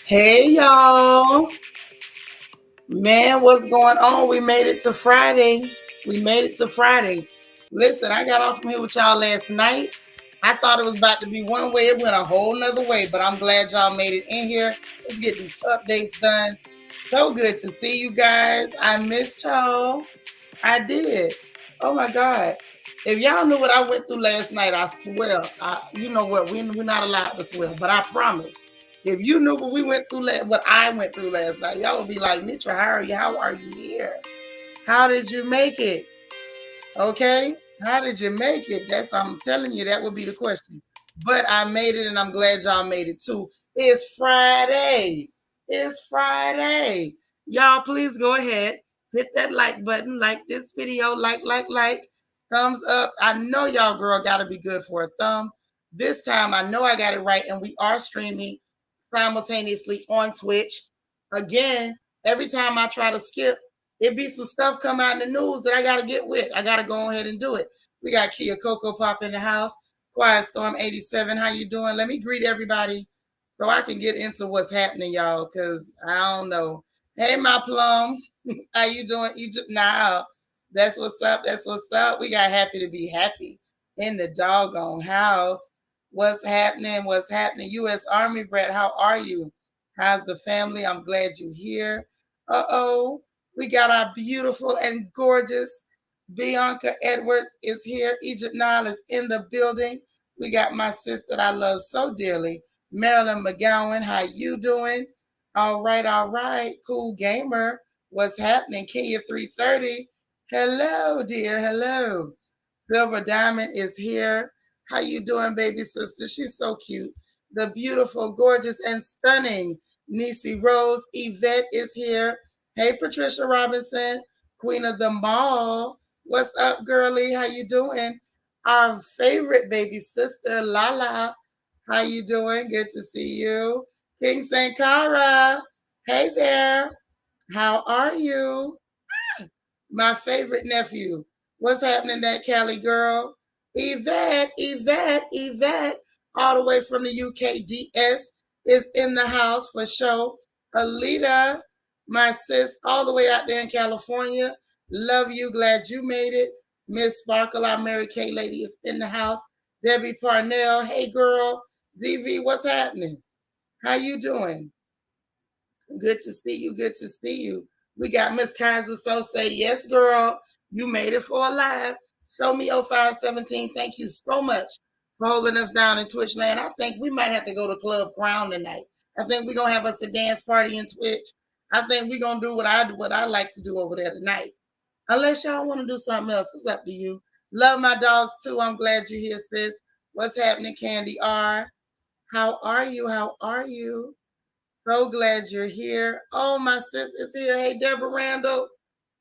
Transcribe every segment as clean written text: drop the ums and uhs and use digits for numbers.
Hey y'all, man, what's going on? We made it to Friday. We made it to Friday. Listen, I got off from here with y'all last night. I thought it was about to be one way, it went a whole nother way, but I'm glad y'all made it in here. Let's get these updates done. So good to see you guys. I missed y'all. I did. Oh my God. If y'all knew what I went through last night, I swear, you know what, we're not allowed to swear, but I promise. If you knew what we went through, what I went through last night, y'all would be like, Mitra, how are you? How are you here? How did you make it? Okay? How did you make it? I'm telling you, that would be the question. But I made it and I'm glad y'all made it too. It's Friday. It's Friday. Y'all, please go ahead. Hit that like button. Like this video. Like. Thumbs up. I know y'all girl gotta be good for a thumb. This time I know I got it right, and we are streaming simultaneously on Twitch. Again, every time I try to skip, it be some stuff come out in the news that I gotta get with. I gotta go ahead and do it. We got Kia Coco Pop in the house. Of Quiet Storm 87. How you doing? Let me greet everybody so I can get into what's happening, y'all, because I don't know. Hey, my plum. How you doing, Egypt? Now, that's what's up. That's what's up. We got happy to be happy in the doggone house. What's happening? What's happening? U.S. Army Brett, how are you? How's the family? I'm glad you're here. Uh-oh. We got our beautiful and gorgeous Bianca Edwards is here. Egypt Nile is in the building. We got my sister that I love so dearly, Marilyn McGowan. How you doing? All right, all right. Cool gamer. What's happening? Kenya 330. Hello, dear. Hello. Silver Diamond is here. How you doing, baby sister? She's so cute. The beautiful, gorgeous, and stunning Nisi Rose Yvette is here. Hey, Patricia Robinson, Queen of the Mall. What's up, girlie? How you doing? Our favorite baby sister, Lala. How you doing? Good to see you. King Sankara. Hey there. How are you? My favorite nephew. What's happening, that Cali girl? Yvette, Yvette, Yvette, all the way from the UKDS is in the house for show. Alita, my sis, all the way out there in California. Love you. Glad you made it. Miss Sparkle, our Mary Kay lady, is in the house. Debbie Parnell, hey girl. DV, what's happening? How you doing? Good to see you. Good to see you. We got Miss Kaiser. So say, yes, girl, you made it for a live. Show me 0517. Thank you so much for holding us down in Twitch land. I think we might have to go to Club Crown tonight. I think we're gonna have us a dance party in Twitch. I think we're gonna do what I like to do over there tonight. Unless y'all want to do something else, it's up to you. Love my dogs too. I'm glad you're here, sis. What's happening, Candy R? How are you? How are you? So glad you're here. Oh, my sis is here. Hey, Deborah Randall.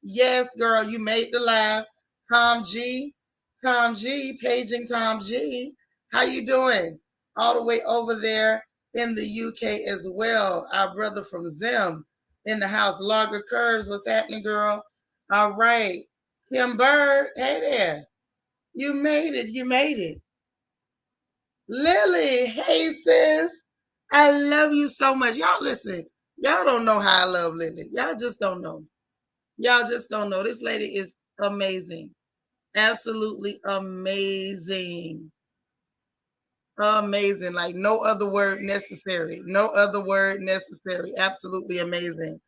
Yes, girl, you made the live. Tom G. Tom G. Paging Tom G. How you doing? All the way over there in the UK as well. Our brother from Zim in the house. Logger Curves. What's happening, girl? All right. Kim Bird. Hey there. You made it. You made it. Lily, hey sis. I love you so much. Y'all listen, y'all don't know how I love Lily. Y'all just don't know. Y'all just don't know. This lady is amazing. Absolutely amazing. Amazing. Like no other word necessary. No other word necessary. Absolutely amazing.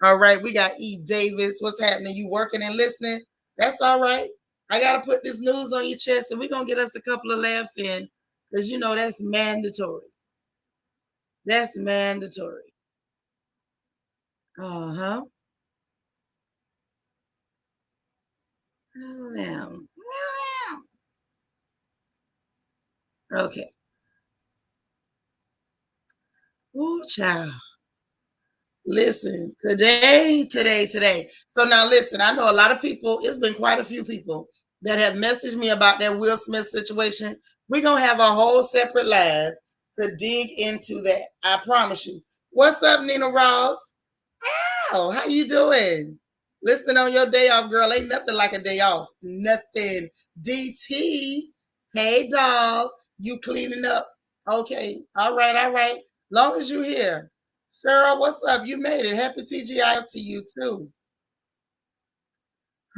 All right, we got E. Davis. What's happening? You working and listening? That's all right. I got to put this news on your chest and we're going to get us a couple of laughs in because you know that's mandatory. That's mandatory. Uh-huh. Now. Okay. Ooh, child. Listen, today. So now listen, I know a lot of people, it's been quite a few people that have messaged me about that Will Smith situation. We're gonna have a whole separate live to dig into that. I promise you. What's up, Nina Ross? Ow, how you doing? Listening on your day off, girl. Ain't nothing like a day off. Nothing. DT. Hey dog. You cleaning up. Okay. All right, all right. Long as you here. Cheryl, what's up? You made it. Happy TGIF to you too.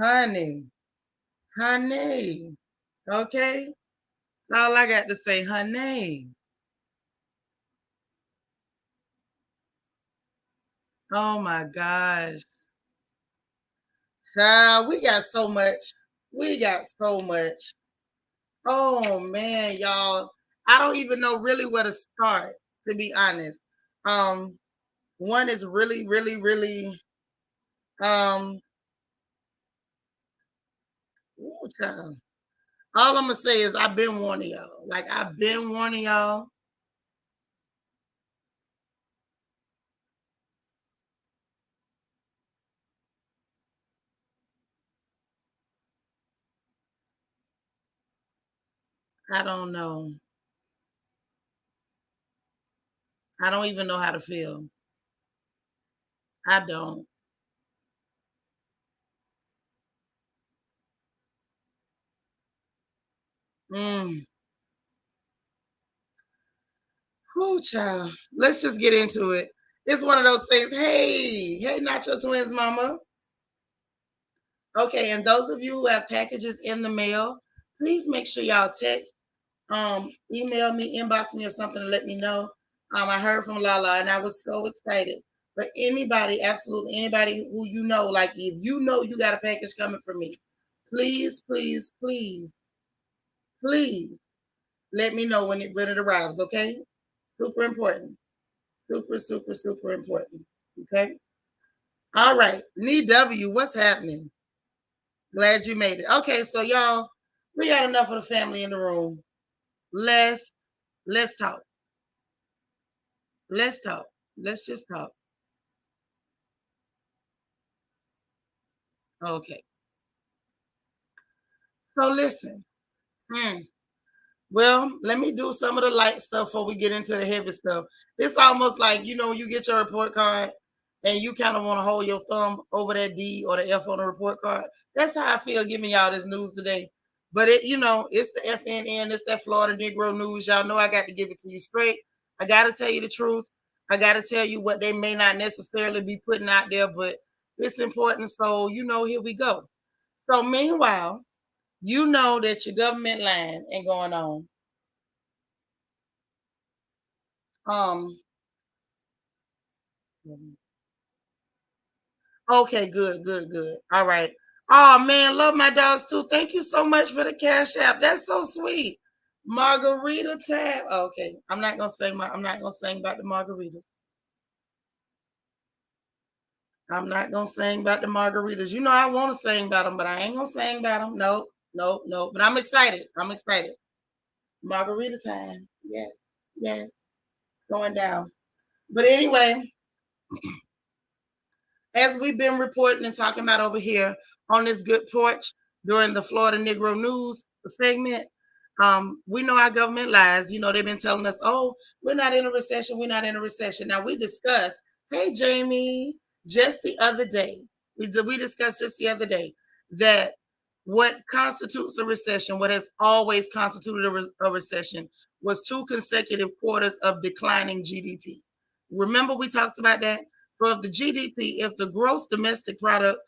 Honey. Honey. Okay. That's all I got to say, honey. Oh my gosh. Child, we got so much. We got so much. Oh man, y'all. I don't even know really where to start, to be honest. Um, one is really um ooh, child. All I'm gonna say is I've been warning y'all. Like I've been warning y'all. I don't know. I don't even know how to feel. I don't. Mm. Oh, child. Let's just get into it. It's one of those things. Hey, not your twins, mama. Okay, and those of you who have packages in the mail, please make sure y'all text, email me, inbox me, or something to let me know. I heard from Lala, and I was so excited. But anybody, absolutely anybody who you know, like if you know you got a package coming from me, please, please, please, please let me know when it arrives. Okay, super important, super, super, super important. Okay. All right, Knee W, what's happening? Glad you made it. Okay, so y'all, we got enough of the family in the room. Let's let's talk. Let's talk. Let's just talk. Okay. So listen. Hmm. Well, let me do some of the light stuff before we get into the heavy stuff. It's almost like you get your report card and you kind of want to hold your thumb over that D or the F on the report card. That's how I feel giving y'all this news today. But it's the FNN, it's that Florida Negro news. Y'all know I got to give it to you straight. I got to tell you the truth. I got to tell you what they may not necessarily be putting out there, but it's important. So, here we go. So, meanwhile, you know that your government line ain't going on. Um, okay, good, good, good. All right. Oh man, love my dogs too. Thank you so much for the cash app. That's so sweet. Margarita tab. Okay, I'm not gonna sing about the margaritas. I'm not gonna sing about the margaritas. I want to sing about them, but I ain't gonna sing about them. Nope, nope, nope. But I'm excited. I'm excited. Margarita time. Yes, yes, going down. But anyway, as we've been reporting and talking about over here on this good porch during the Florida Negro News segment, we know our government lies. They've been telling us, oh, we're not in a recession. We're not in a recession. Now, we discussed, hey, Jamie, just the other day, we discussed just the other day that what constitutes a recession, what has always constituted a recession, was 2 consecutive quarters of declining GDP. Remember, we talked about that? So if the GDP, if the gross domestic product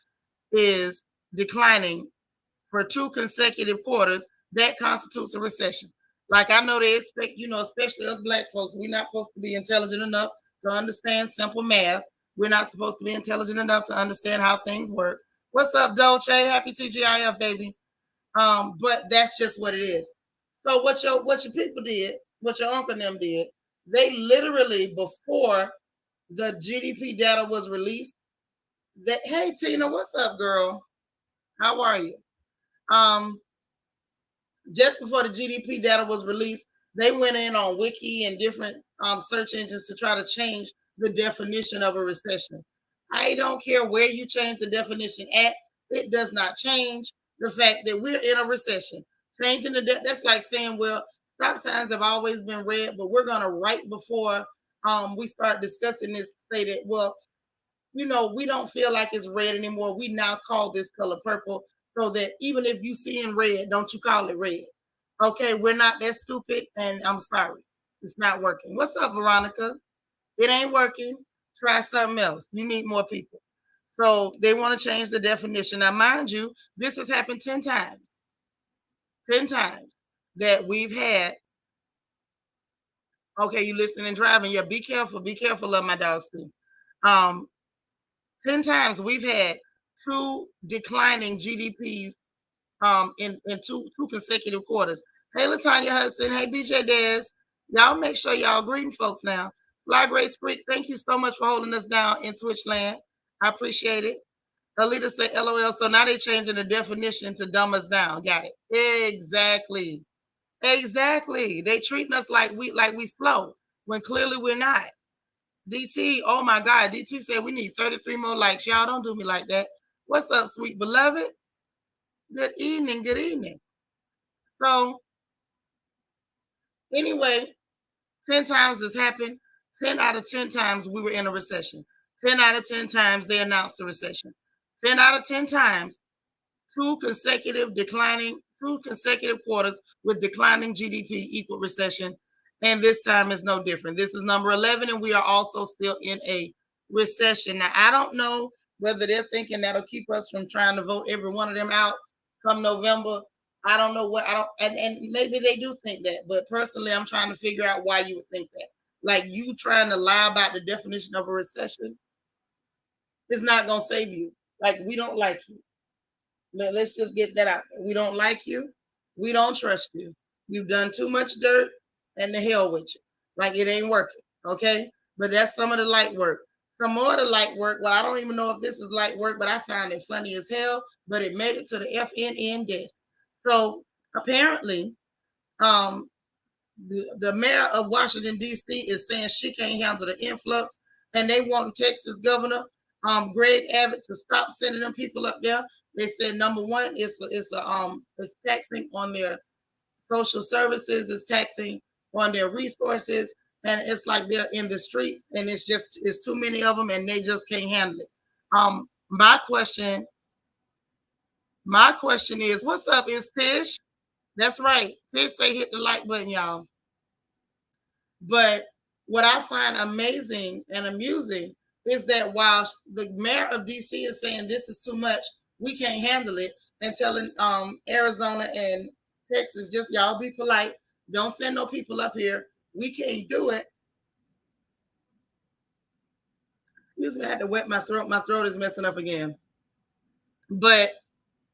is declining for 2 consecutive quarters, that constitutes a recession. Like I know they expect, especially us black folks, we're not supposed to be intelligent enough to understand simple math. We're not supposed to be intelligent enough to understand how things work. What's up, Dolce? Happy TGIF, baby. But that's just what it is. So what your people did, what your uncle and them did, they literally before the GDP data was released. Hey Tina, what's up, girl? How are you? Um, just before the GDP data was released, they went in on Wiki and different search engines to try to change the definition of a recession. I don't care where you change the definition at; it does not change the fact that we're in a recession. Changing that's like saying, well, stop signs have always been red, but we're gonna right before we start discussing this say that well we don't feel like it's red anymore. We now call this color purple so that even if you see in red, don't you call it red. Okay, we're not that stupid, and I'm sorry. It's not working. What's up, Veronica? It ain't working. Try something else. You need more people. So they want to change the definition. Now, mind you, this has happened 10 times. 10 times that we've had. Okay, you listening and driving. Yeah, be careful. Be careful, love my dogs too. Um, 10 times we've had two declining GDPs in two consecutive quarters. Hey, Latanya Hudson. Hey, BJ Dez. Y'all make sure y'all greeting folks now. Fly Grace Creek, thank you so much for holding us down in Twitch land. I appreciate it. Alita said LOL. So now they're changing the definition to dumb us down. Got it. Exactly. Exactly. They treating us like we slow when clearly we're not. DT, oh my God. DT said we need 33 more likes. Y'all don't do me like that. What's up, sweet beloved? Good evening. Good evening. So, anyway, 10 times this happened. 10 out of 10 times we were in a recession. 10 out of 10 times they announced a recession. 10 out of 10 times, two consecutive quarters with declining GDP equal recession. And this time is no different. This is number 11, and we are also still in a recession. Now, I don't know whether they're thinking that'll keep us from trying to vote every one of them out come November. I don't know what I don't, and maybe they do think that, but personally, I'm trying to figure out why you would think that. Like you trying to lie about the definition of a recession is not going to save you. Like we don't like you. Let's just get that out there. We don't like you. We don't trust you. You've done too much dirt, and the hell with you. Like it ain't working. Okay. But that's some of the light work. Some more of the light work. Well, I don't even know if this is light work, but I found it funny as hell. But it made it to the FNN desk. So apparently, um, the mayor of Washington, D.C. is saying she can't handle the influx, and they want Texas Governor Greg Abbott to stop sending them people up there. They said number one, it's taxing on their social services, it's taxing on their resources, and it's like they're in the streets, and it's too many of them, and they just can't handle it. My question is, what's up? Is Tish? That's right. Tish say hit the like button, y'all. But what I find amazing and amusing is that while the mayor of DC is saying this is too much, we can't handle it, and telling Arizona and Texas, just y'all be polite, don't send no people up here. We can't do it. Excuse me, I had to wet my throat. My throat is messing up again. But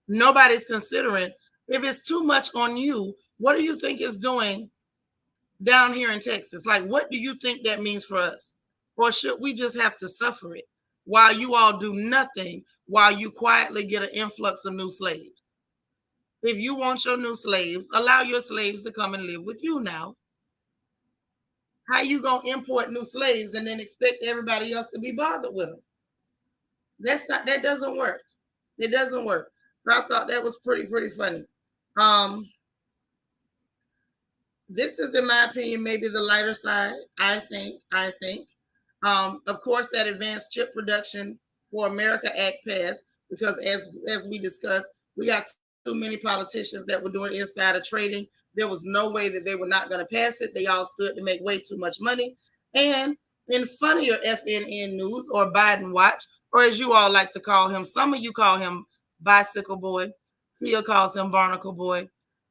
nobody's considering if it's too much on you, what do you think it's doing down here in Texas? Like, what do you think that means for us? Or should we just have to suffer it while you all do nothing, while you quietly get an influx of new slaves? If you want your new slaves, allow your slaves to come and live with you now. How you gonna import new slaves and then expect everybody else to be bothered with them? That doesn't work. It doesn't work. So I thought that was pretty funny. This is, in my opinion, maybe the lighter side. I think. Of course, that advanced chip production for America Act passed because, as we discussed, we got too many politicians that were doing insider trading. There was no way that they were not going to pass it. They all stood to make way too much money. And in funnier FNN news, or Biden Watch, or as you all like to call him, some of you call him Bicycle Boy. Kia calls him Barnacle Boy.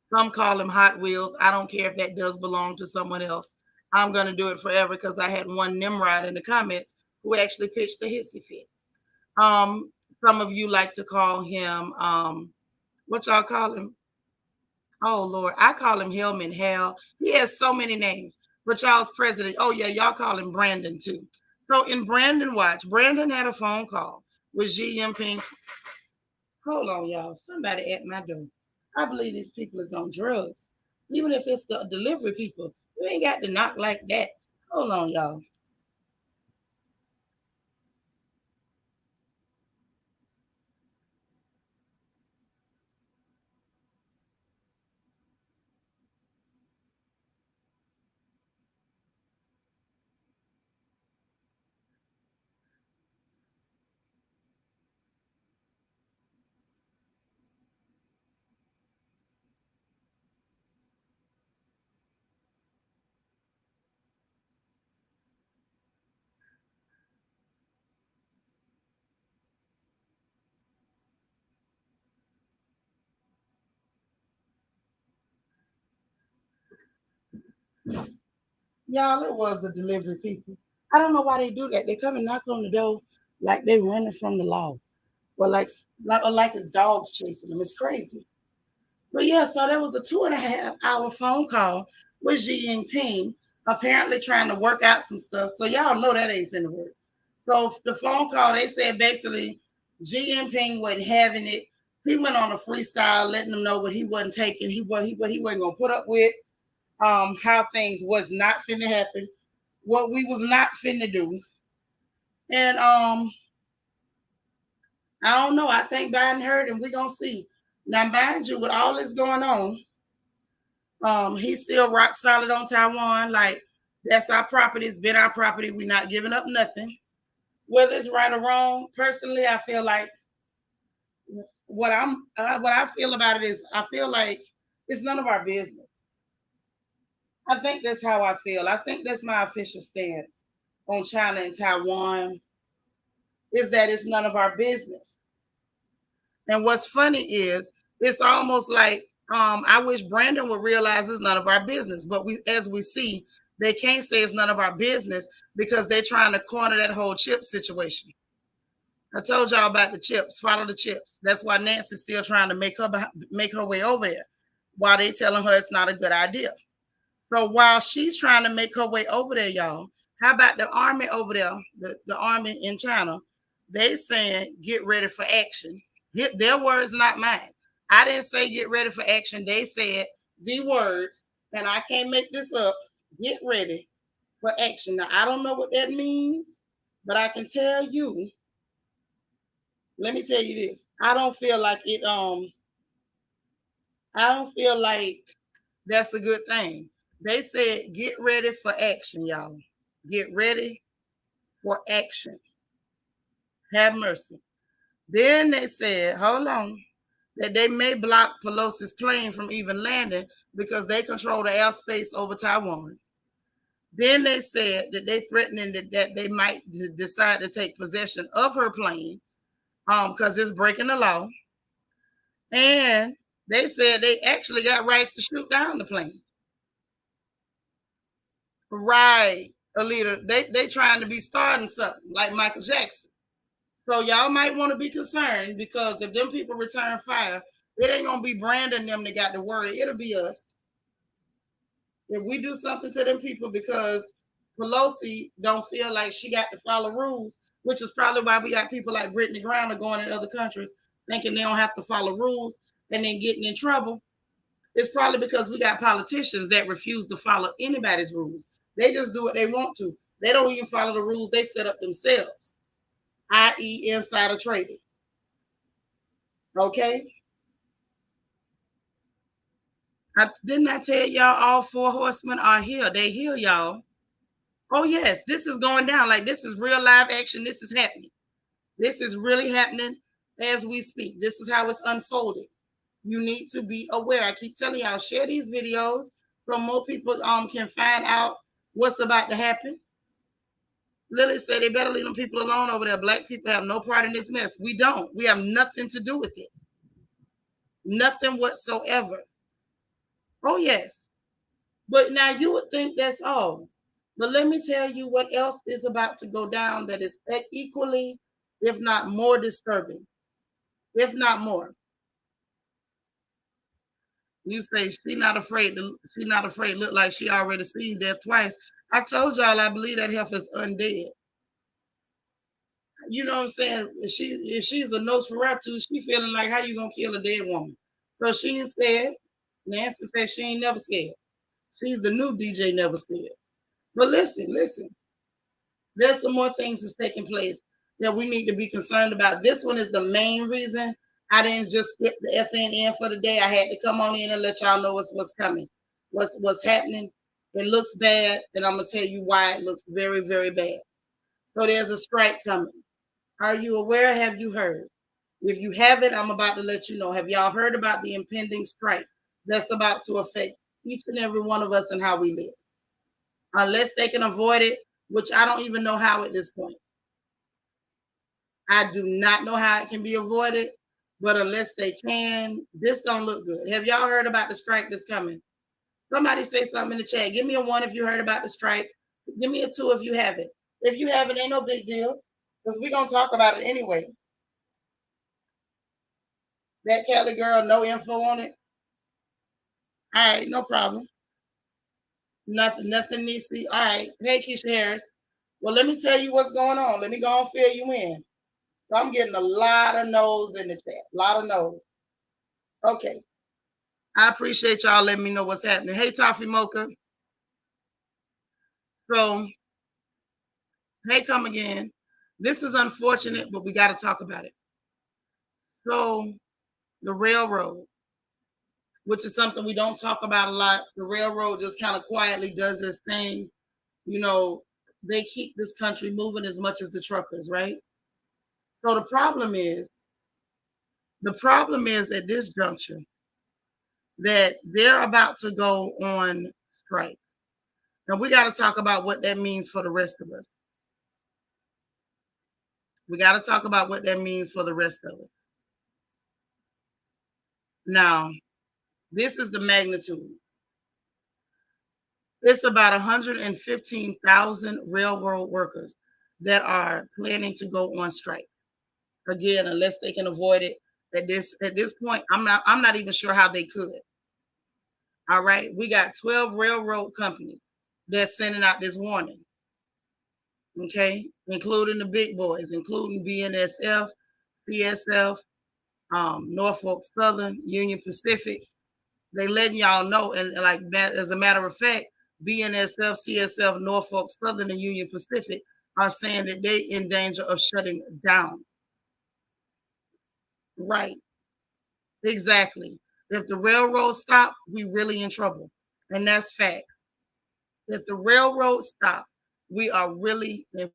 Some call him Hot Wheels. I don't care if that does belong to someone else. I'm going to do it forever because I had one Nimrod in the comments who actually pitched a hissy fit. Some of you like to call him, what y'all call him? Oh, Lord. I call him Hellman Hell. He has so many names. But y'all's president, oh, yeah, y'all call him Brandon, too. So in Brandon Watch, Brandon had a phone call with Xi Jinping. Hold on, y'all. Somebody at my door. I believe these people is on drugs. Even if it's the delivery people, you ain't got to knock like that. Hold on, y'all. Y'all, it was the delivery people. I don't know why they do that. They come and knock on the door like they running from the law. Or like it's dogs chasing them. It's crazy. But yeah, so that was a 2.5 hour phone call with Xi Jinping, apparently trying to work out some stuff. So y'all know that ain't finna work. So the phone call, they said basically Xi Jinping wasn't having it. He went on a freestyle, letting them know what he wasn't taking. What he wasn't gonna put up with. How things was not finna happen, what we was not finna do. And I don't know. I think Biden heard and we're gonna see. Now, mind you, with all this going on, he's still rock solid on Taiwan. Like that's our property, it's been our property. We're not giving up nothing. Whether it's right or wrong, personally, I feel like what I feel about it is I feel like it's none of our business. I think that's how I feel. I think that's my official stance on China and Taiwan is that it's none of our business. And what's funny is it's almost like I wish Brandon would realize it's none of our business. But as we see, they can't say it's none of our business because they're trying to corner that whole chip situation. I told y'all about the chips. Follow the chips. That's why Nancy's still trying to make her way over there, while they telling her it's not a good idea. So while she's trying to make her way over there, y'all, how about the army over there, the army in China? They saying get ready for action. Their words, not mine. I didn't say get ready for action. They said the words, and I can't make this up. Get ready for action. Now I don't know what that means, but I can tell you. Let me tell you this. I don't feel like it. I don't feel like that's a good thing. They said, get ready for action, y'all. Get ready for action. Have mercy. Then they said, hold on, that they may block Pelosi's plane from even landing because they control the airspace over Taiwan. Then they said that they threatening that they might decide to take possession of her plane because it's breaking the law. And they said they actually got rights to shoot down the plane. Right, Alita. They trying to be starting something like Michael Jackson. So y'all might want to be concerned because if them people return fire, it ain't gonna be Brandon them that got to worry. It'll be us. If we do something to them people because Pelosi don't feel like she got to follow rules, which is probably why we got people like Brittany Griner going in other countries thinking they don't have to follow rules and then getting in trouble. It's probably because we got politicians that refuse to follow anybody's rules. They just do what they want to. They don't even follow the rules they set up themselves, i.e., insider trading. Okay? Didn't I tell y'all all four horsemen are here? They here, y'all. Oh, yes, this is going down. Like, this is real live action. This is happening. This is really happening as we speak. This is how it's unfolding. You need to be aware. I keep telling y'all, share these videos so more people can find out what's about to happen. Lily said they better leave them people alone over there. Black people have no part in this mess. We don't. We have nothing to do with it. Nothing whatsoever. Oh, yes. But now you would think that's all. But let me tell you what else is about to go down that is equally, if not more disturbing. If not more. You say she not afraid look like she already seen death twice. I told y'all I believe that heifer is undead. You know what I'm saying? If she's a Nosferatu, she feeling like how you gonna kill a dead woman? So she ain't scared. Nancy said she ain't never scared. She's the new DJ never scared. But listen. There's some more things that's taking place that we need to be concerned about. This one is the main reason I didn't just skip the FNN for the day. I had to come on in and let y'all know what's coming, what's happening. It looks bad, and I'm gonna tell you why it looks very, very bad. So there's a strike coming. Are you aware? Have you heard? If you haven't, I'm about to let you know. Have y'all heard about the impending strike that's about to affect each and every one of us and how we live? Unless they can avoid it, which I don't even know how at this point. I do not know how it can be avoided, but unless they can, this don't look good. Have y'all heard about the strike that's coming? Somebody say something in the chat. Give me a 1 if you heard about the strike. Give me a 2 if you haven't. If you haven't, ain't no big deal because we're going to talk about it anyway. That Kelly girl, no info on it. All right, no problem. Nothing needs to see. All right. Hey, Keisha Harris. Well, let me tell you what's going on. Let me go and fill you in. So I'm getting a lot of no's in the chat. A lot of no's. Okay. I appreciate y'all letting me know what's happening. Hey, Toffee Mocha. So, hey, come again. This is unfortunate, but we got to talk about it. So, the railroad, which is something we don't talk about a lot, the railroad just kind of quietly does this thing. You know, they keep this country moving as much as the truckers, right? So the problem is at this juncture that they're about to go on strike. And we got to talk about what that means for the rest of us. We got to talk about what that means for the rest of us. Now, this is the magnitude. It's about 115,000 railroad workers that are planning to go on strike. Again, unless they can avoid it. At this point, I'm not even sure how they could. All right. We got 12 railroad companies that's sending out this warning. Okay, including the big boys, including BNSF, CSF, Norfolk Southern, Union Pacific. They letting y'all know, and like as a matter of fact, BNSF, CSF, Norfolk Southern, and Union Pacific are saying that they in danger of shutting down. Right, exactly. If the railroads stop, we really in trouble, and that's fact. If the railroads stop, we are really in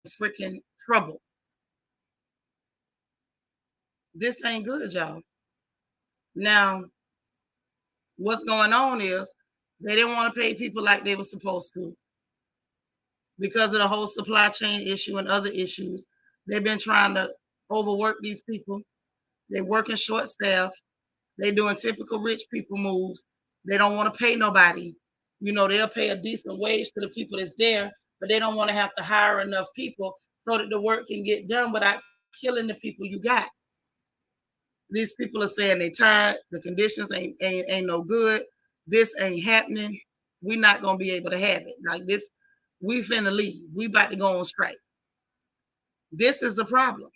freaking trouble. This ain't good, y'all. Now, what's going on is they didn't want to pay people like they were supposed to because of the whole supply chain issue and other issues. They've been trying to overwork these people. They're working short staff. They're doing typical rich people moves. They don't want to pay nobody. You know, they'll pay a decent wage to the people that's there, but they don't want to have to hire enough people so that the work can get done without killing the people you got. These people are saying they tired. The conditions ain't no good. This ain't happening. We're not gonna be able to have it like this. We finna leave. We about to go on strike. This is the problem.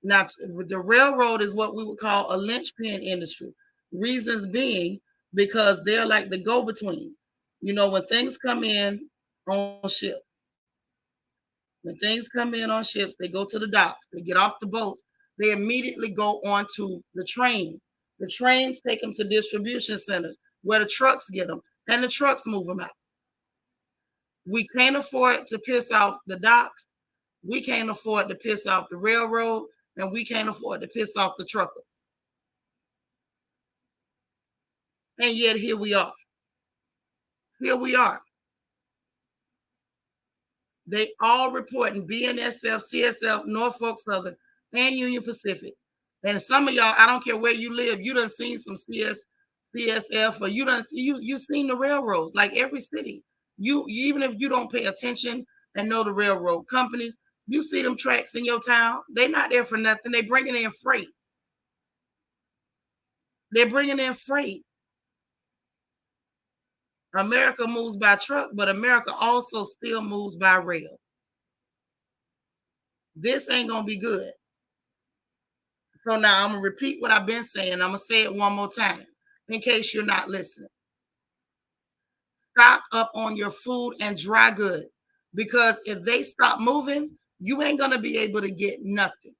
Now, the railroad is what we would call a linchpin industry. Reasons being because they're like the go-between. You know, when things come in on ships, when things come in on ships, they go to the docks, they get off the boats, they immediately go onto the train. The trains take them to distribution centers where the trucks get them, and the trucks move them out. We can't afford to piss off the docks. We can't afford to piss off the railroad, and we can't afford to piss off the truckers. And yet here we are. Here we are. They all reporting BNSF, CSF, Norfolk Southern, and Union Pacific. And some of y'all, I don't care where you live, you done seen some CSF, or you seen the railroads, like every city. You even if you don't pay attention and know the railroad companies, you see them tracks in your town. They're not there for nothing. They're bringing in freight. They're bringing in freight. America moves by truck, but America also still moves by rail. This ain't gonna be good. So now I'm gonna repeat what I've been saying. I'm gonna say it one more time in case you're not listening. Stock up on your food and dry goods, because if they stop moving, you ain't gonna be able to get nothing.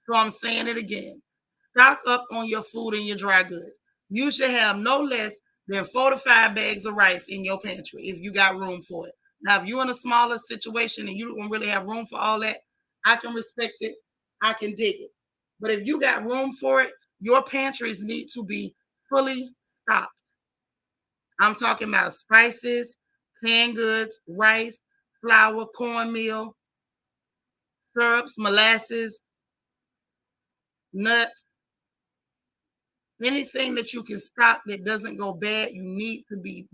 So I'm saying it again. Stock up on your food and your dry goods. You should have no less than 4 to 5 bags of rice in your pantry if you got room for it. Now, if you're in a smaller situation and you don't really have room for all that, I can respect it. I can dig it. But if you got room for it, your pantries need to be fully stocked. I'm talking about spices, canned goods, rice, flour, cornmeal, syrups, molasses, nuts, anything that you can stock that doesn't go bad. You need to be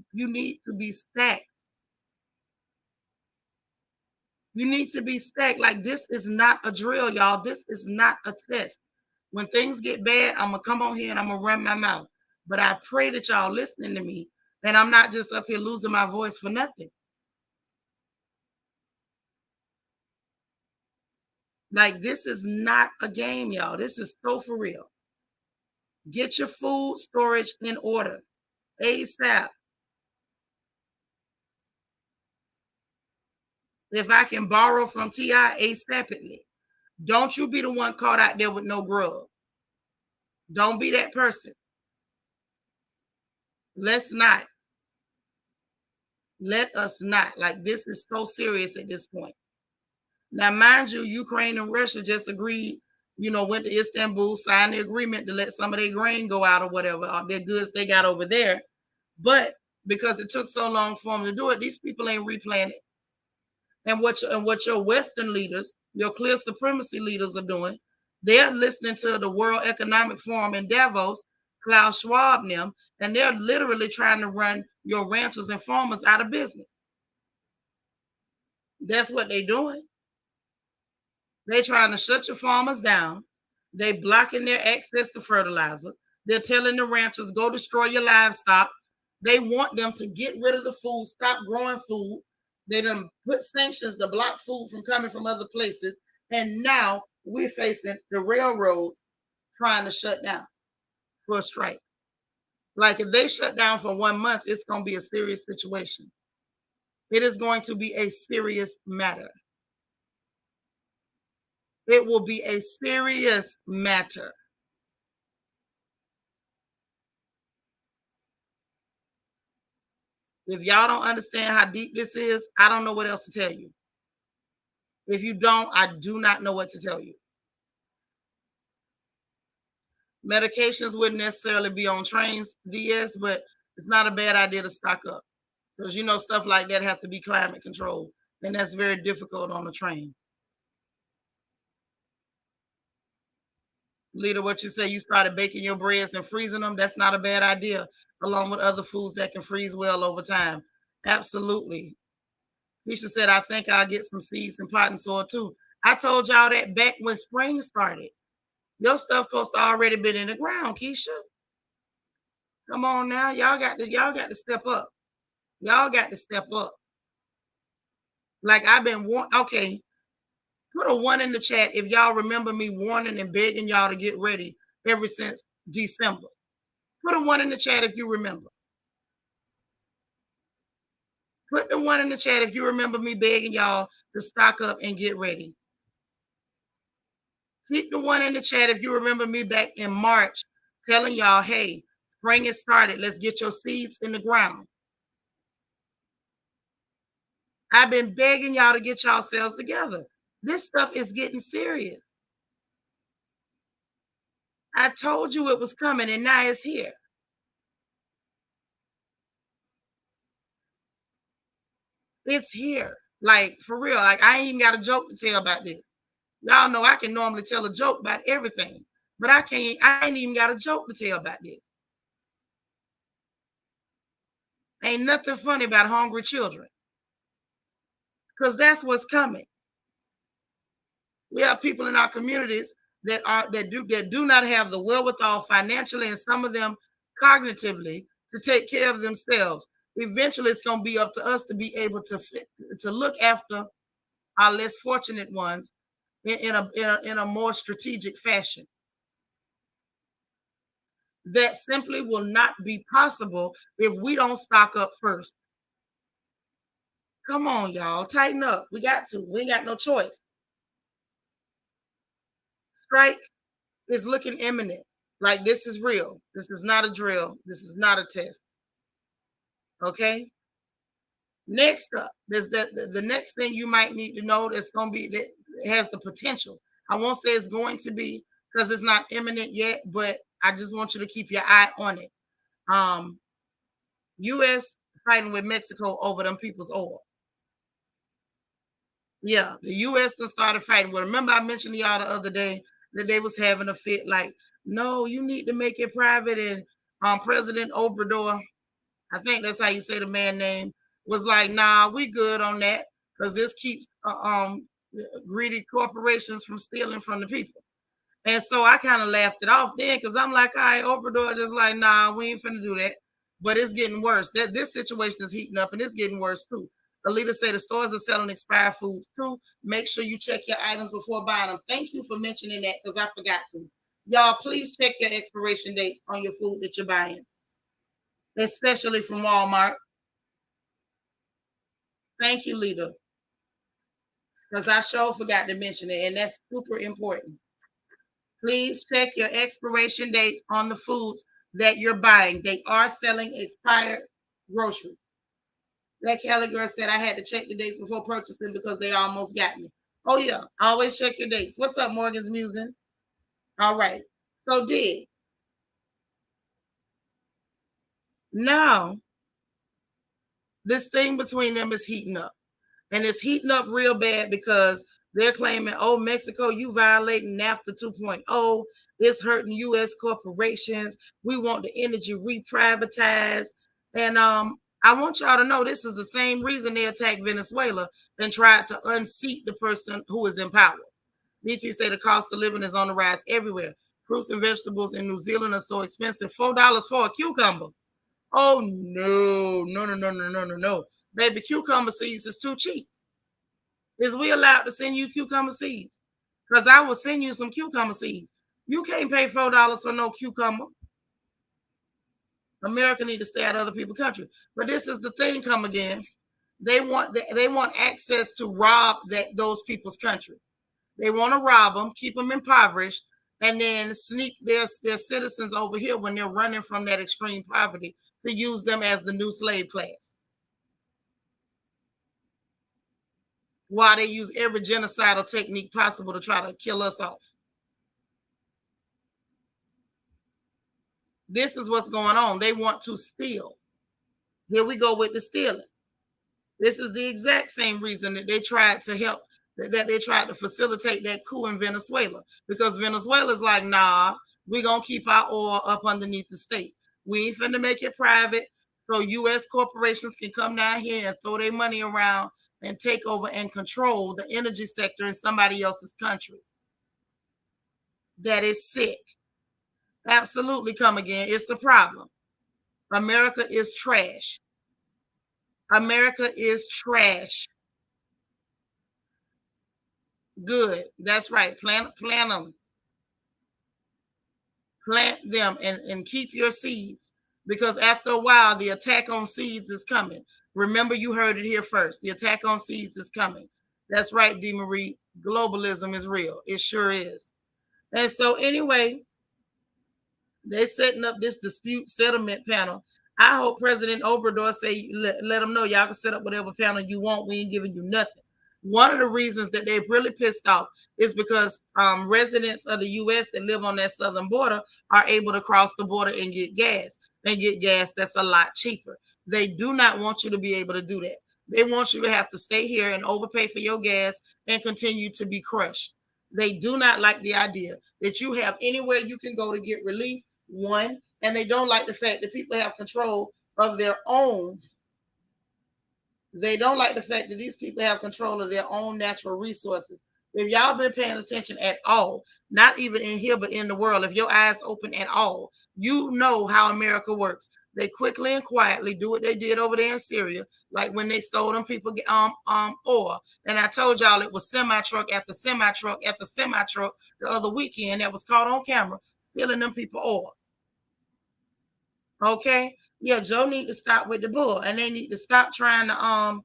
stacked. You need to be stacked. Like, this is not a drill, y'all. This is not a test. When things get bad, I'm gonna come on here and I'm gonna run my mouth. But I pray that y'all listening to me, and I'm not just up here losing my voice for nothing. Like, this is not a game, y'all. This is so for real. Get your food storage in order ASAP. If I can borrow from TI ASAPidly. Don't you be the one caught out there with no grub. Don't be that person. Let's not. Let us not. Like, this is so serious at this point. Now, mind you, Ukraine and Russia just agreed, went to Istanbul, signed the agreement to let some of their grain go out or whatever, or their goods they got over there. But because it took so long for them to do it. These people ain't replanted. And what your Western leaders, your clear supremacy leaders are doing, they're listening to the World Economic Forum in Davos, Klaus Schwab and them, and they're literally trying to run your ranchers and farmers out of business. That's what they're doing. They're trying to shut your farmers down. They're blocking their access to fertilizer. They're telling the ranchers, go destroy your livestock. They want them to get rid of the food, stop growing food. They done put sanctions to block food from coming from other places. And now we're facing the railroads trying to shut down for a strike. Like if they shut down for 1 month, it's going to be a serious situation. It is going to be a serious matter. It will be a serious matter. If y'all don't understand how deep this is, I don't know what else to tell you. If you don't, I do not know what to tell you. Medications wouldn't necessarily be on trains, DS, but it's not a bad idea to stock up because stuff like that have to be climate controlled, and that's very difficult on a train. Leader, what you say, you started baking your breads and freezing them. That's not a bad idea, along with other foods that can freeze well over time. Absolutely. Keisha said, I think I'll get some seeds and pot and soil too. I told y'all that back when spring started. Your stuff supposed to already been in the ground, Keisha. Come on now. Y'all got to step up. Y'all got to step up. Like I've been okay. Put a 1 in the chat if y'all remember me warning and begging y'all to get ready ever since December. Put a 1 in the chat if you remember. Put the 1 in the chat if you remember me begging y'all to stock up and get ready. Keep the 1 in the chat if you remember me back in March telling y'all, hey, spring has started. Let's get your seeds in the ground. I've been begging y'all to get yourselves together. This stuff is getting serious. I told you it was coming, and now it's here. It's here. Like, for real. Like, I ain't even got a joke to tell about this. Y'all know I can normally tell a joke about everything, but I ain't even got a joke to tell about this. Ain't nothing funny about hungry children, because that's what's coming. We have people in our communities that do not have the wherewithal financially, and some of them cognitively, to take care of themselves. Eventually, it's going to be up to us to be able to look after our less fortunate ones in a more strategic fashion. That simply will not be possible if we don't stock up first. Come on, y'all, tighten up. We got to. We ain't got no choice. Strike is looking imminent. Like this is real. This is not a drill. This is not a test. Okay. Next up, there's the next thing you might need to know that's going to be that has the potential. I won't say it's going to be because it's not imminent yet, but I just want you to keep your eye on it. U.S. fighting with Mexico over them people's oil. Yeah, the U.S. done started fighting with them. Remember I mentioned to y'all the other day that they was having a fit like, no, you need to make it private. And President Obrador, I think that's how you say the man name, was like, nah, we good on that because this keeps greedy corporations from stealing from the people. And so I kind of laughed it off then because I'm like, all right, Obrador just like, nah, we ain't finna do that. But it's getting worse. This situation is heating up and it's getting worse too. The leader said the stores are selling expired foods too. Make sure you check your items before buying them. Thank you for mentioning that because I forgot to. Y'all, please check your expiration dates on your food that you're buying, especially from Walmart. Thank you, leader. Because I sure forgot to mention it, and that's super important. Please check your expiration date on the foods that you're buying. They are selling expired groceries. That Kelly girl said I had to check the dates before purchasing because they almost got me. Oh, yeah. Always check your dates. What's up, Morgan's Musings? All right. So, dig. Now, This thing between them is heating up. And it's heating up real bad because they're claiming, oh, Mexico, you violating NAFTA 2.0. It's hurting U.S. corporations. We want the energy reprivatized. And I want y'all to know this is the same reason they attacked Venezuela and tried to unseat the person who is in power. DT say the cost of living is on the rise everywhere. Fruits and vegetables in New Zealand are so expensive. $4 for a cucumber. Oh, no. Baby, cucumber seeds is too cheap. Is we allowed to send you cucumber seeds? Because I will send you some cucumber seeds. You can't pay $4 for no cucumber. America need to stay out of other people's country. But this is the thing come again. They want access to rob those people's country. They want to rob them, keep them impoverished, and then sneak their citizens over here when they're running from that extreme poverty to use them as the new slave class. While they use every genocidal technique possible to try to kill us off. This is what's going on. They want to steal. Here we go with the stealing. This is the exact same reason that they tried to help, that they tried to facilitate that coup in Venezuela. Because Venezuela's like, nah, we're going to keep our oil up underneath the state. We ain't finna make it private so U.S. corporations can come down here and throw their money around and take over and control the energy sector in somebody else's country. That is sick. Absolutely, come again. It's a problem. America is trash. America is trash. Good. That's right. Plant them. Plant them and keep your seeds. Because after a while, the attack on seeds is coming. Remember, you heard it here first. The attack on seeds is coming. That's right, D. Marie. Globalism is real. It sure is. And so anyway, they're setting up this dispute settlement panel. I hope President Obrador say, let them know y'all can set up whatever panel you want. We ain't giving you nothing. One of the reasons that they're really pissed off is because residents of the U.S. that live on that southern border are able to cross the border and get gas that's a lot cheaper. They do not want you to be able to do that. They want you to have to stay here and overpay for your gas and continue to be crushed. They do not like the idea that you have anywhere you can go to get relief, one, and they don't like the fact that people have control of their own. They don't like the fact that these people have control of their own natural resources. If y'all been paying attention at all, not even in here, but in the world, if your eyes open at all, you know how America works. They quickly and quietly do what they did over there in Syria, like when they stole them people oil. And I told y'all it was semi-truck after semi-truck after semi-truck the other weekend that was caught on camera stealing them people oil. Okay? Yeah, Joe need to stop with the bull, and they need to stop trying to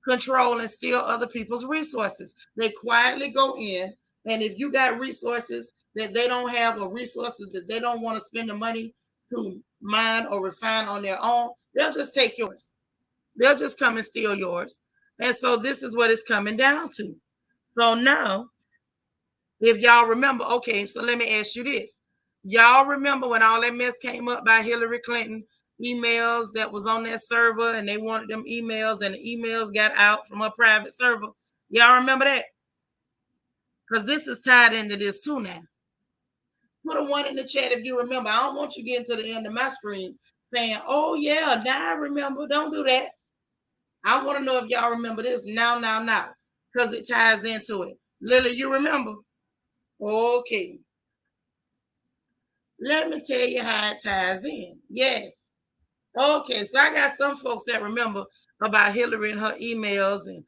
control and steal other people's resources. They quietly go in, and if you got resources that they don't have or resources that they don't want to spend the money to mine or refine on their own, they'll just take yours. They'll just come and steal yours. And so this is what it's coming down to. So now, if y'all remember, okay, so let me ask you this. Y'all remember when all that mess came up by Hillary Clinton, emails that was on that server, and they wanted them emails, and the emails got out from a private server? Y'all remember that? Because this is tied into this too now. Put a one in the chat if you remember. I don't want you getting to the end of my screen saying, oh yeah, now I remember. Don't do that. I want to know if y'all remember this now, because it ties into it. Lily, you remember? Okay. Let me tell you how it ties in. Yes. Okay, so I got some folks that remember about Hillary and her emails. And,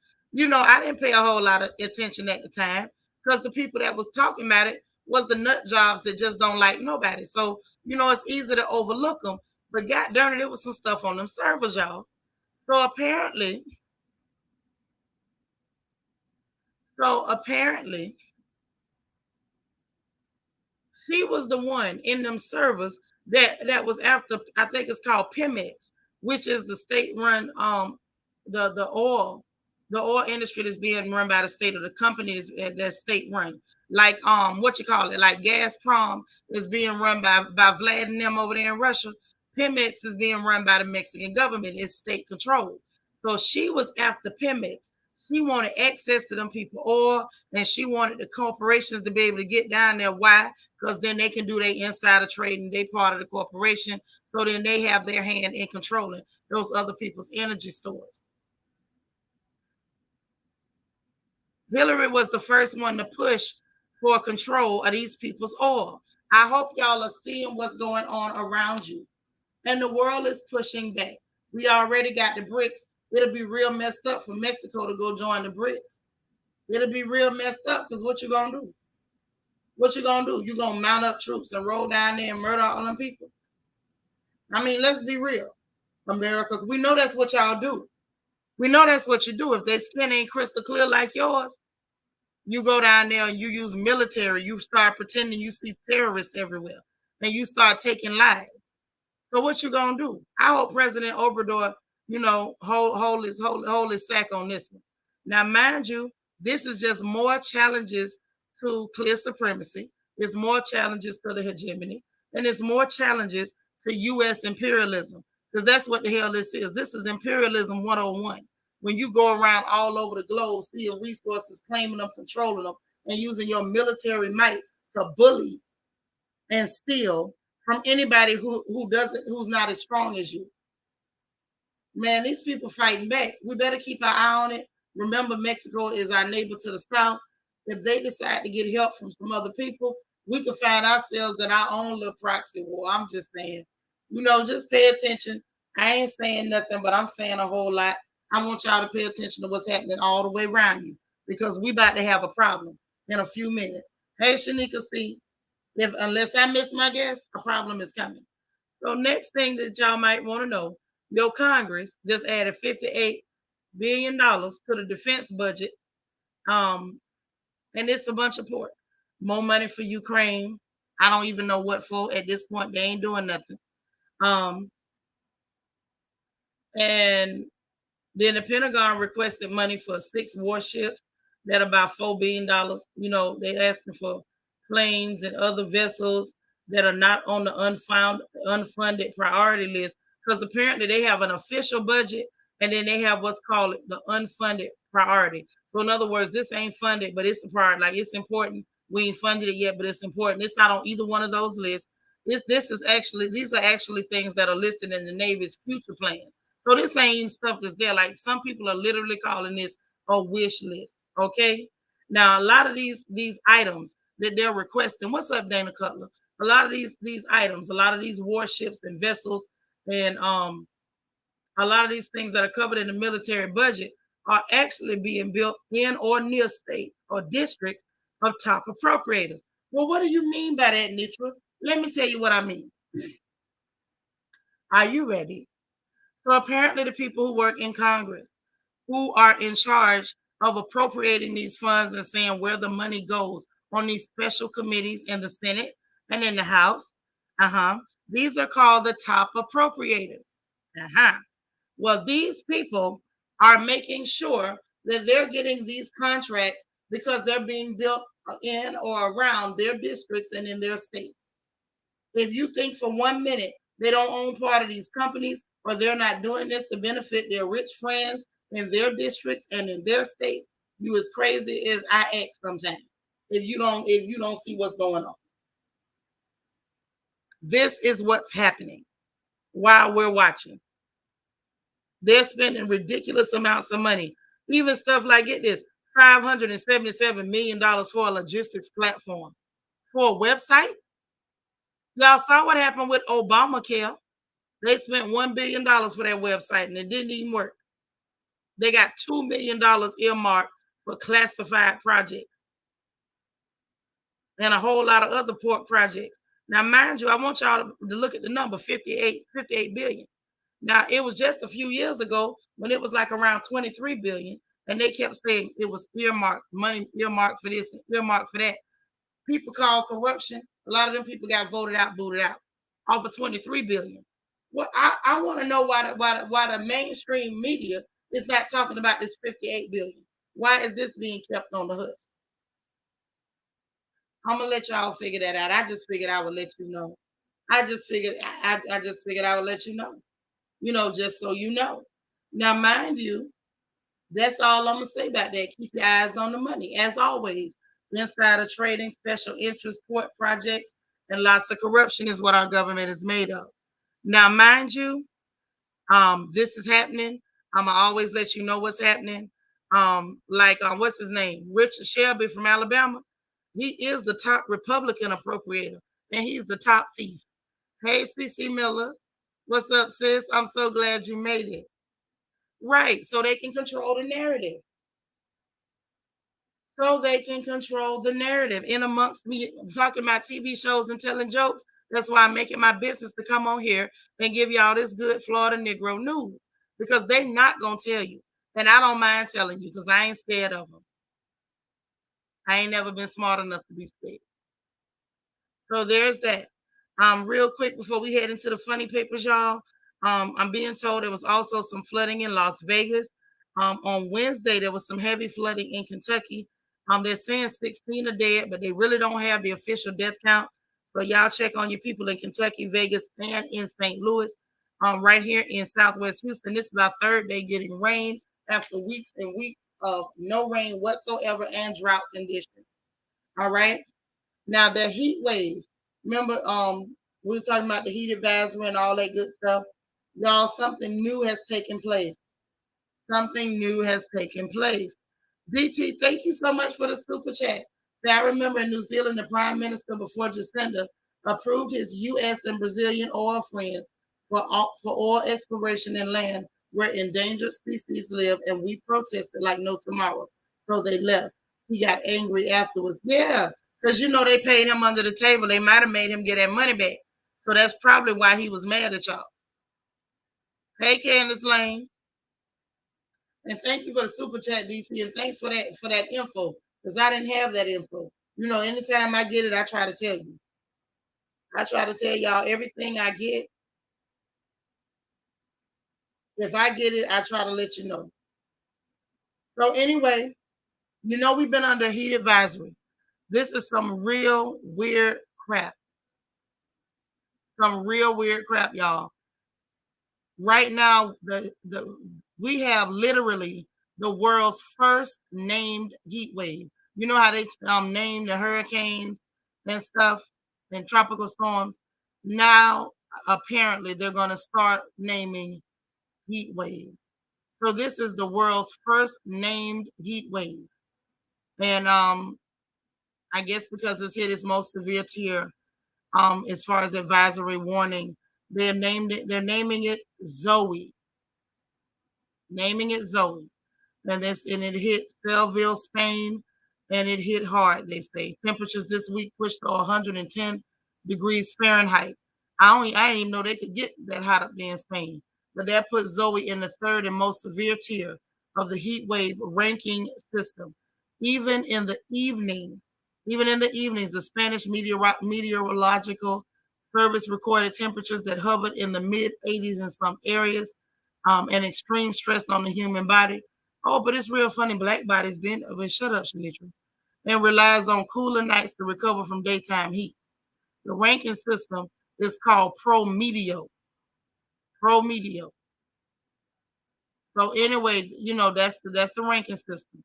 I didn't pay a whole lot of attention at the time because the people that was talking about it was the nut jobs that just don't like nobody. So, it's easy to overlook them. But God darn it, it was some stuff on them servers, y'all. So apparently, she was the one in them servers that was after, I think it's called Pemex, which is the state-run the oil industry that's being run by the state, or the companies that's state-run. Like like Gazprom is being run by Vlad and them over there in Russia. Pemex is being run by the Mexican government. It's state controlled. So she was after Pemex. She wanted access to them people oil, and she wanted the corporations to be able to get down there. Why? Because then they can do their insider trading. They part of the corporation, so then they have their hand in controlling those other people's energy stores. Hillary was the first one to push for control of these people's oil. I hope y'all are seeing what's going on around you. And the world is pushing back. We already got the BRICS. It'll be real messed up for Mexico to go join the BRICS. It'll be real messed up because what you gonna do? What you gonna do? You gonna mount up troops and roll down there and murder all them people? I mean, let's be real, America. We know that's what y'all do. We know that's what you do. If their skin ain't crystal clear like yours, you go down there and you use military. You start pretending you see terrorists everywhere, and you start taking lives. So what you gonna do? I hope President Obrador, hold his sack on this one. Now, mind you, this is just more challenges to clear supremacy. It's more challenges to the hegemony, and it's more challenges to U.S. imperialism, because that's what the hell this is. This is imperialism 101. When you go around all over the globe, stealing resources, claiming them, controlling them, and using your military might to bully and steal from anybody who's not as strong as you. Man, these people fighting back. We better keep our eye on it. Remember, Mexico is our neighbor to the south. If they decide to get help from some other people, we could find ourselves in our own little proxy war. I'm just saying, just pay attention. I ain't saying nothing, but I'm saying a whole lot. I want y'all to pay attention to what's happening all the way around you, because we about to have a problem in a few minutes. Hey, Shanika C. Unless I miss my guess, a problem is coming. So next thing that y'all might want to know, your Congress just added $58 billion to the defense budget. And it's a bunch of pork. More money for Ukraine. I don't even know what for at this point. They ain't doing nothing. And then the Pentagon requested money for 6 warships that about $4 billion. They asking for planes and other vessels that are not on the unfunded priority list, because apparently they have an official budget and then they have what's called the unfunded priority. So in other words, this ain't funded, but it's a priority. Like, it's important. We ain't funded it yet, but it's important. It's not on either one of those lists. These are actually things that are listed in the Navy's future plans. So this ain't even stuff that's there. Like, some people are literally calling this a wish list. Okay. Now, a lot of these items that they're requesting. What's up, Dana Cutler? A lot of these items, a lot of these warships and vessels, and a lot of these things that are covered in the military budget are actually being built in or near states or districts of top appropriators. Well, what do you mean by that, Nitra? Let me tell you what I mean. Are you ready? So apparently the people who work in Congress, who are in charge of appropriating these funds and saying where the money goes on these special committees in the Senate and in the House, these are called the top appropriators. Well, these people are making sure that they're getting these contracts because they're being built in or around their districts and in their states. If you think for 1 minute they don't own part of these companies, or they're not doing this to benefit their rich friends in their districts and in their states, you as crazy as I act sometimes. If you don't see what's going on. This is what's happening while we're watching. They're spending ridiculous amounts of money. Even stuff like, get this, $577 million for a logistics platform. For a website? Y'all saw what happened with Obamacare. They spent $1 billion for that website and it didn't even work. They got $2 million earmarked for classified projects and a whole lot of other pork projects. Now, mind you, I want y'all to look at the number, 58 billion. Now, it was just a few years ago when it was like around 23 billion, and they kept saying it was earmarked, money earmarked for this, earmarked for that. People call corruption. A lot of them people got voted out, booted out, off of 23 billion. Well, I want to know why the mainstream media is not talking about this 58 billion. Why is this being kept on the hook? I'm gonna let y'all figure that out. I just figured I would let you know. I just figured I would let you know. Just so you know. Now, mind you, that's all I'm gonna say about that. Keep your eyes on the money, as always. Insider trading, special interest port projects, and lots of corruption is what our government is made of. Now, mind you, this is happening. I'm gonna always let you know what's happening. What's his name? Richard Shelby from Alabama. He is the top Republican appropriator, and he's the top thief. Hey, CC Miller, what's up, sis? I'm so glad you made it. Right, so they can control the narrative. So they can control the narrative in amongst me talking about TV shows and telling jokes. That's why I'm making my business to come on here and give y'all this good Florida Negro news because they not gonna tell you, and I don't mind telling you because I ain't scared of them. I ain't never been smart enough to be scared. So there's that. Real quick before we head into the funny papers, y'all. I'm being told there was also some flooding in Las Vegas. On Wednesday, there was some heavy flooding in Kentucky. They're saying 16 are dead, but they really don't have the official death count. So y'all check on your people in Kentucky, Vegas, and in St. Louis. Right here in Southwest Houston, this is our third day getting rain after weeks and weeks of no rain whatsoever and drought conditions. All right. Now the heat wave. Remember, we were talking about the heat advisory and all that good stuff. Y'all, something new has taken place. Something new has taken place. DT, thank you so much for the super chat. See, I remember in New Zealand, the Prime Minister before Jacinda approved his U.S. and Brazilian oil friends for oil exploration in land where endangered species live, and we protested like no tomorrow. So they left. He got angry afterwards. Yeah, because they paid him under the table. They might have made him get that money back. So that's probably why he was mad at y'all. Hey, Candace Lane. And thank you for the super chat, DT, and thanks for that info because I didn't have that info. Anytime I get it, I try to tell you. I try to tell y'all everything I get. If I get it, I try to let you know. So anyway, we've been under heat advisory. This is some real weird crap. Some real weird crap, y'all. Right now, we have literally the world's first named heat wave. You know how they name the hurricanes and stuff and tropical storms? Now, apparently, they're going to start naming heat waves. So this is the world's first named heat wave. And I guess because it's hit its most severe tier, as far as advisory warning, they're naming it Zoe. Naming it Zoe. And it hit Seville, Spain, and it hit hard, they say. Temperatures this week pushed to 110 degrees Fahrenheit. I didn't even know they could get that hot up there in Spain. But that puts Zoe in the third and most severe tier of the heat wave ranking system. Even in the evenings, the Spanish meteorological service recorded temperatures that hovered in the mid 80s in some areas, and extreme stress on the human body. Oh, but it's real funny. Black bodies been shut up, Shanitra, and relies on cooler nights to recover from daytime heat. The ranking system is called Prometeo. Prometeo. So anyway, that's the ranking system.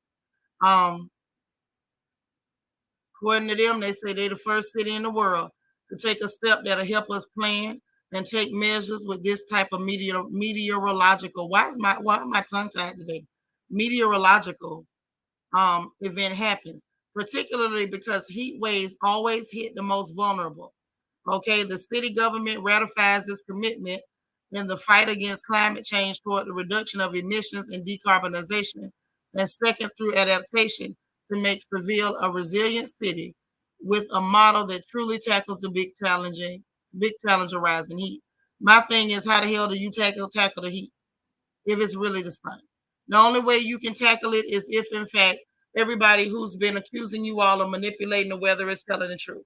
According to them, they say they're the first city in the world to take a step that'll help us plan and take measures with this type of meteorological. Why am I tongue tied today? Meteorological event happens, particularly because heat waves always hit the most vulnerable. Okay, the city government ratifies this commitment in the fight against climate change toward the reduction of emissions and decarbonization, and second through adaptation to make Seville a resilient city with a model that truly tackles the big challenge of rising heat. My thing is, how the hell do you tackle the heat if it's really the sun? The only way you can tackle it is if, in fact, everybody who's been accusing you all of manipulating the weather is telling the truth.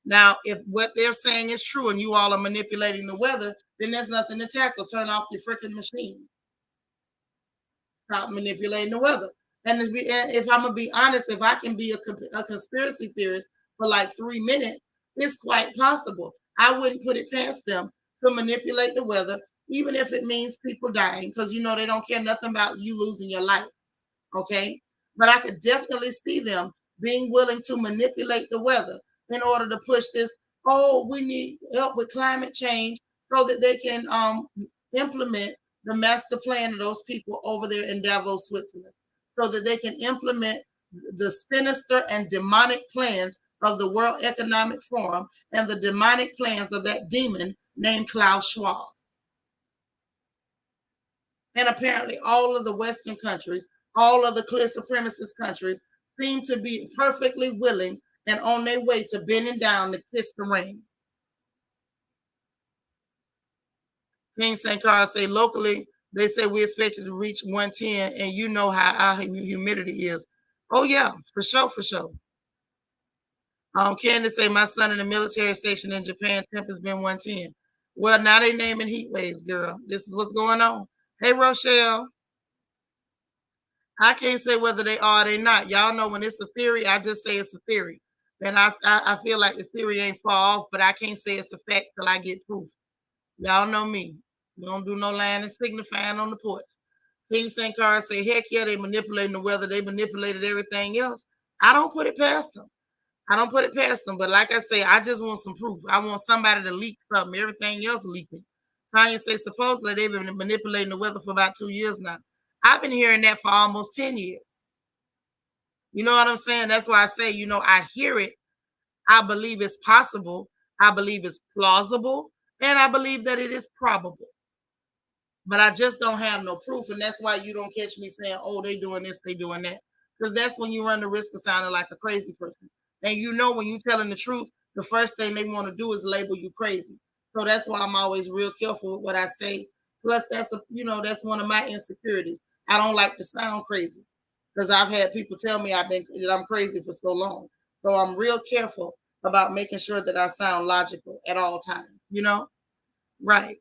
Now, if what they're saying is true and you all are manipulating the weather, then there's nothing to tackle. Turn off the freaking machine. Stop manipulating the weather. And if I'm going to be honest, if I can be a conspiracy theorist for like 3 minutes, it's quite possible. I wouldn't put it past them to manipulate the weather even if it means people dying, because they don't care nothing about you losing your life. Okay. But I could definitely see them being willing to manipulate the weather in order to push this. Oh, we need help with climate change so that they can implement the master plan of those people over there in Davos, Switzerland, so that they can implement the sinister and demonic plans of the World Economic Forum and the demonic plans of that demon named Klaus Schwab. And apparently, all of the Western countries, all of the clear supremacist countries, seem to be perfectly willing and on their way to bending down to kiss the ring. King St. Carl say locally, they say we expected to reach 110, and you know how our humidity is. Oh, yeah, for sure, for sure. Candace say my son in the military station in Japan, temp has been 110. Well, now they naming heat waves, girl. This is what's going on. Hey, Rochelle. I can't say whether they are or they not. Y'all know when it's a theory, I just say it's a theory. And I feel like the theory ain't far off, but I can't say it's a fact till I get proof. Y'all know me. We don't do no lying and signifying on the porch. King St. Carl say, heck yeah, they manipulating the weather. They manipulated everything else. I don't put it past them. I don't put it past them. But like I say, I just want some proof. I want somebody to leak something. Everything else leaking. Tanya say, supposedly they've been manipulating the weather for about 2 years now. I've been hearing that for almost 10 years. You know what I'm saying? That's why I say, I hear it. I believe it's possible. I believe it's plausible. And I believe that it is probable. But I just don't have no proof. And that's why you don't catch me saying, oh, they doing this, they doing that. Because that's when you run the risk of sounding like a crazy person. And when you're telling the truth, the first thing they want to do is label you crazy. So that's why I'm always real careful with what I say. Plus, that's one of my insecurities. I don't like to sound crazy because I've had people tell me that I'm crazy for so long. So I'm real careful about making sure that I sound logical at all times, Right.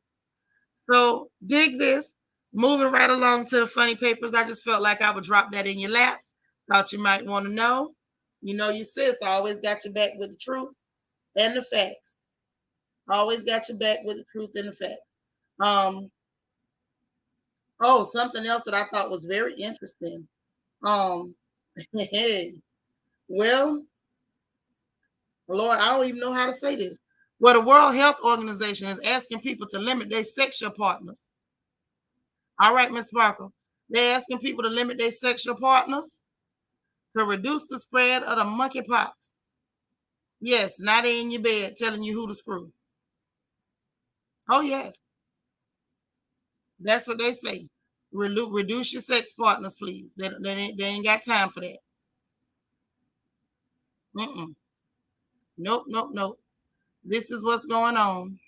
So dig this. Moving right along to the funny papers. I just felt like I would drop that in your laps. Thought you might want to know. Your sis always got your back with the truth and the facts. Always got your back with the truth and the facts. Something else that I thought was very interesting. Hey, well, Lord, I don't even know how to say this. Well, the World Health Organization is asking people to limit their sexual partners. All right, Miss Sparkle. They're asking people to limit their sexual partners to reduce the spread of the monkeypox. Yes, now they in your bed telling you who to screw. Oh, yes. That's what they say. Reduce your sex partners, please. They ain't got time for that. Nope, nope, nope. This is what's going on.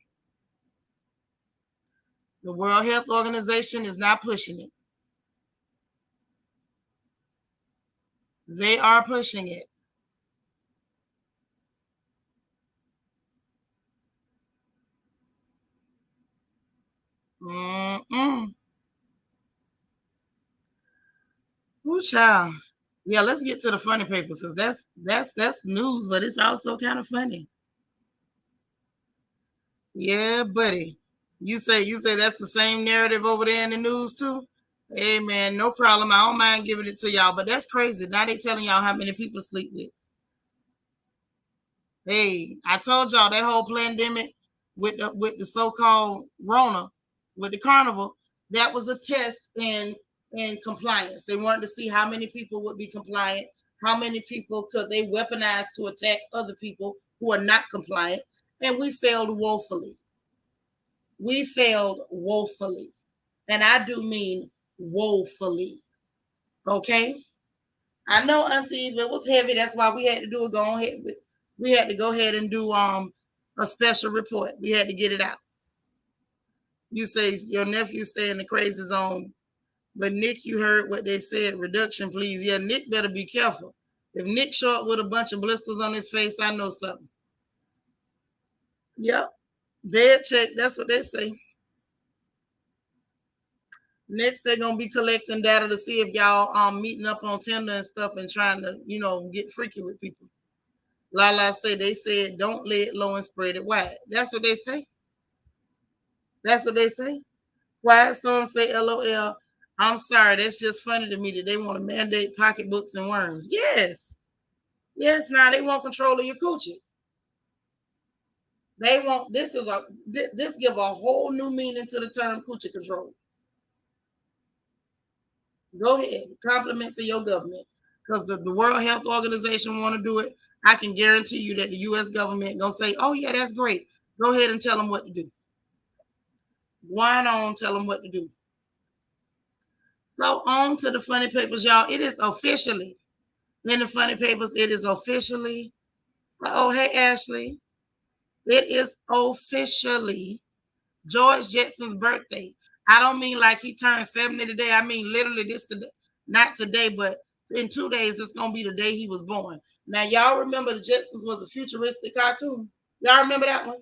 The World Health Organization is not pushing it. They are pushing it. Ooh, child. Yeah, let's get to the funny papers because that's news, but it's also kind of funny. Yeah, buddy. You say that's the same narrative over there in the news too? Hey man, no problem. I don't mind giving it to y'all, but that's crazy. Now they telling y'all how many people sleep with. Hey, I told y'all that whole pandemic with the so-called Rona, with the carnival, that was a test in compliance. They wanted to see how many people would be compliant, how many people could they weaponize to attack other people who are not compliant, and we failed woefully. We failed woefully. And I do mean woefully. Okay? I know, Auntie, if it was heavy, that's why we had to do it. We had to go ahead and do a special report. We had to get it out. You say your nephew stay in the crazy zone, but Nick, you heard what they said. Reduction, please. Yeah, Nick better be careful. If Nick show up with a bunch of blisters on his face, I know something. Yep. Bed check. That's what they say. Next, they're gonna be collecting data to see if y'all meeting up on Tinder and stuff and trying to, get freaky with people. Lala said they said don't lay it low and spread it wide. That's what they say. That's what they say. Quiet Storm say LOL. I'm sorry, that's just funny to me that they want to mandate pocketbooks and worms. Yes. Yes, now they want control of your coochie. They want this give a whole new meaning to the term coochie control. Go ahead. Compliments of your government. Because the World Health Organization want to do it. I can guarantee you that the US government gonna say, oh yeah, that's great. Go ahead and tell them what to do. Wine on, tell them what to do. So on to the funny papers, y'all. It is officially in the funny papers. It is officially. Oh, hey Ashley. It is officially George Jetson's birthday. I don't mean like he turned 70 today. I mean literally this today, not today, but in 2 days it's gonna be the day he was born. Now y'all remember the Jetsons was a futuristic cartoon. Y'all remember that one?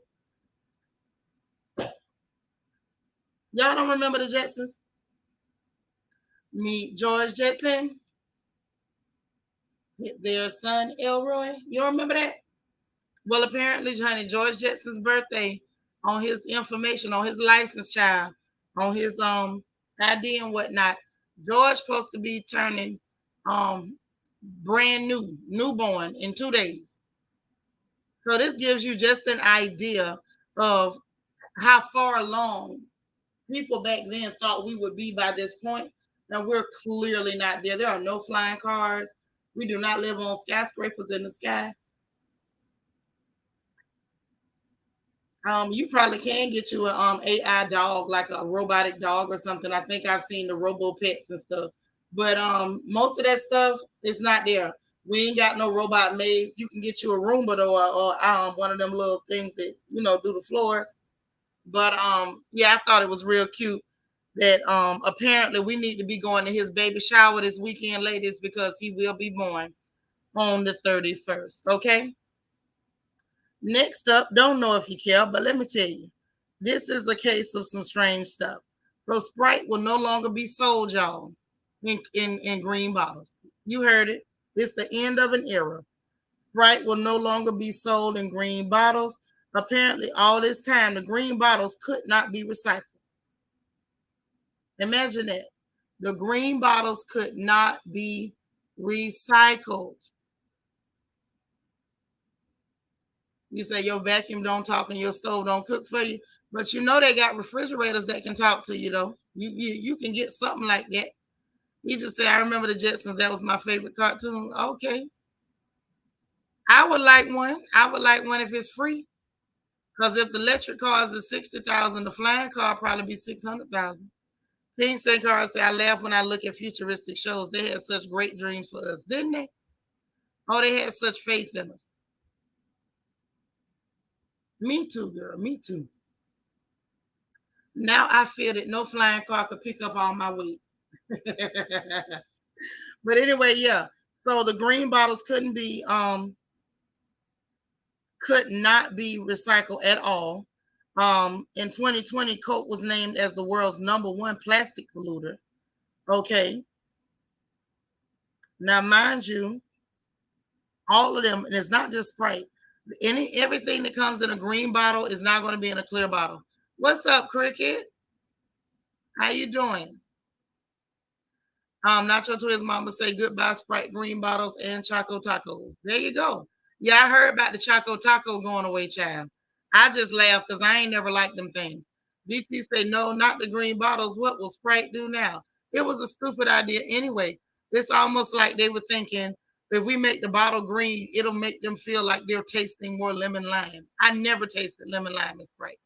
Y'all don't remember the Jetsons? Meet George Jetson, their son Elroy. You don't remember that? Well, apparently, honey, George Jetson's birthday on his information, on his license child, on his ID and whatnot. George supposed to be turning brand new, newborn in 2 days. So this gives you just an idea of how far along people back then thought we would be by this point. Now we're clearly not there. There are no flying cars. We do not live on skyscrapers in the sky. You probably can get you a AI dog, like a robotic dog or something. I think I've seen the robo pets and stuff, but most of that stuff is not there. We ain't got no robot maids. You can get you a Roomba though, or one of them little things that do the floors. But yeah, I thought it was real cute that apparently we need to be going to his baby shower this weekend, ladies, because he will be born on the 31st. Okay. Next up, don't know if you care, but let me tell you, this is a case of some strange stuff. So Sprite will no longer be sold, y'all, in green bottles. You heard it. It's the end of an era. Sprite will no longer be sold in green bottles. Apparently, all this time, the green bottles could not be recycled. Imagine that. The green bottles could not be recycled. You say your vacuum don't talk and your stove don't cook for you, but they got refrigerators that can talk to you though. You can get something like that. He just said, I remember the Jetsons. That was my favorite cartoon. Okay. I would like one. I would like one if it's free. Because if the electric cars is 60,000, the flying car probably be 600,000. King Sankara said, I laugh when I look at futuristic shows. They had such great dreams for us, didn't they? Oh, they had such faith in us. Me too, girl. Me too. Now I fear that no flying car could pick up all my weight. But anyway, yeah. So the green bottles could not be recycled at all. In 2020, Coke was named as the world's #1 plastic polluter. Okay. Now, mind you, all of them, and it's not just Sprite. Everything that comes in a green bottle is not going to be in a clear bottle. What's up, Cricket? How you doing? Nacho to his mama say goodbye, Sprite green bottles and Choco Tacos. There you go. Yeah, I heard about the Choco Taco going away, child. I just laughed because I ain't never liked them things. DT say no, not the green bottles. What will Sprite do now? It was a stupid idea anyway. It's almost like they were thinking if we make the bottle green, it'll make them feel like they're tasting more lemon lime. I never tasted lemon lime in Sprite.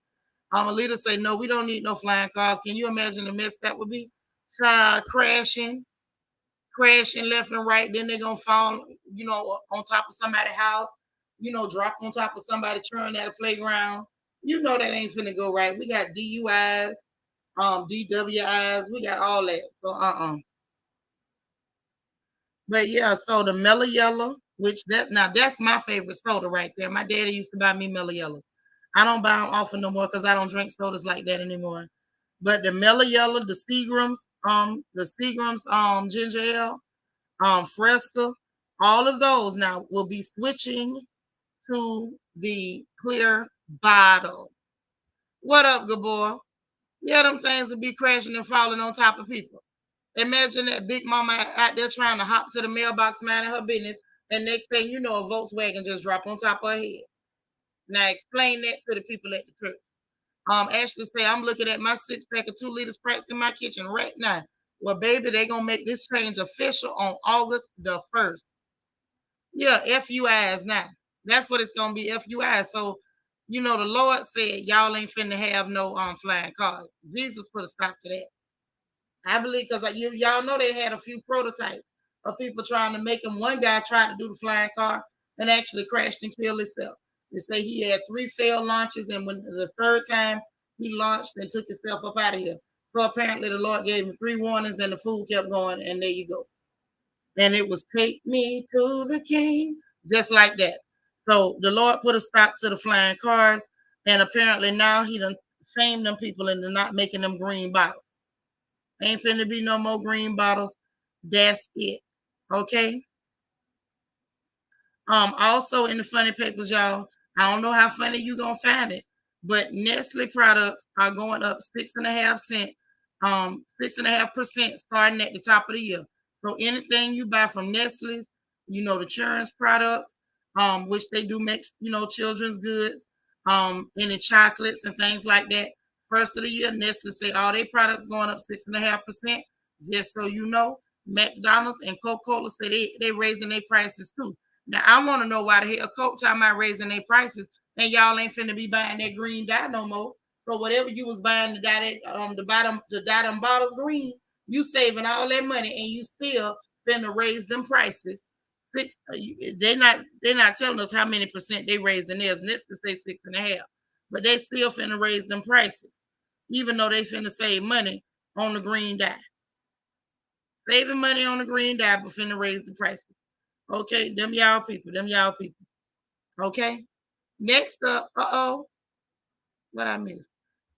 Alita say no, we don't need no flying cars. Can you imagine the mess that would be? Crashing left and right. Then they're gonna fall, on top of somebody's house, drop on top of somebody churning at a playground. That ain't finna go right. We got DUIs, DWIs, we got all that. So But yeah, so the Mellow Yellow, that's my favorite soda right there. My daddy used to buy me Mellow Yellows. I don't buy them often no more because I don't drink sodas like that anymore. But the Mellow Yellow, the Seagram's, ginger ale, Fresca, all of those now will be switching to the clear bottle. What up, good boy? Yeah, them things would be crashing and falling on top of people. Imagine that big mama out there trying to hop to the mailbox, minding her business, and next thing you know, a Volkswagen just drop on top of her head. Now explain that to the people at the church. Ashley say I'm looking at my 6 pack of 2 liter Sprites in my kitchen right now. Well, baby, they gonna make this change official on August the 1st. Yeah, FUIs now. That's what it's gonna be, FUIs. So, the Lord said y'all ain't finna have no flying cars. Jesus put a stop to that. I believe because y'all know they had a few prototypes of people trying to make them. One guy tried to do the flying car and actually crashed and killed himself. They say he had 3 failed launches, and when the third time he launched and took himself up out of here. So apparently the Lord gave him 3 warnings, and the fool kept going, and there you go. And it was take me to the king, just like that. So the Lord put a stop to the flying cars, and apparently now he done shamed them people into not making them green bottles. Ain't finna be no more green bottles. That's it. Okay. Also in the funny papers, y'all, I don't know how funny you gonna find it, but Nestle products are going up 6.5 cent, 6.5% starting at the top of the year. So anything you buy from Nestle's, the children's products, which they do mix, children's goods, any chocolates and things like that. First of the year, Nestle say all their products going up 6.5%. Just so you know, McDonald's and Coca-Cola say they raising their prices too. Now I want to know why the hell Coke talking about raising their prices, and y'all ain't finna be buying that green dye no more. So whatever you was buying to dye that the dye them bottles green, you saving all that money, and you still finna raise them prices. They're not telling us how many percent they raising theirs. And this to say 6.5, but they still finna raise them prices, even though they finna save money on the green dye. Saving money on the green dye, but finna raise the prices. Okay, them y'all people, Okay. Next up, what I missed?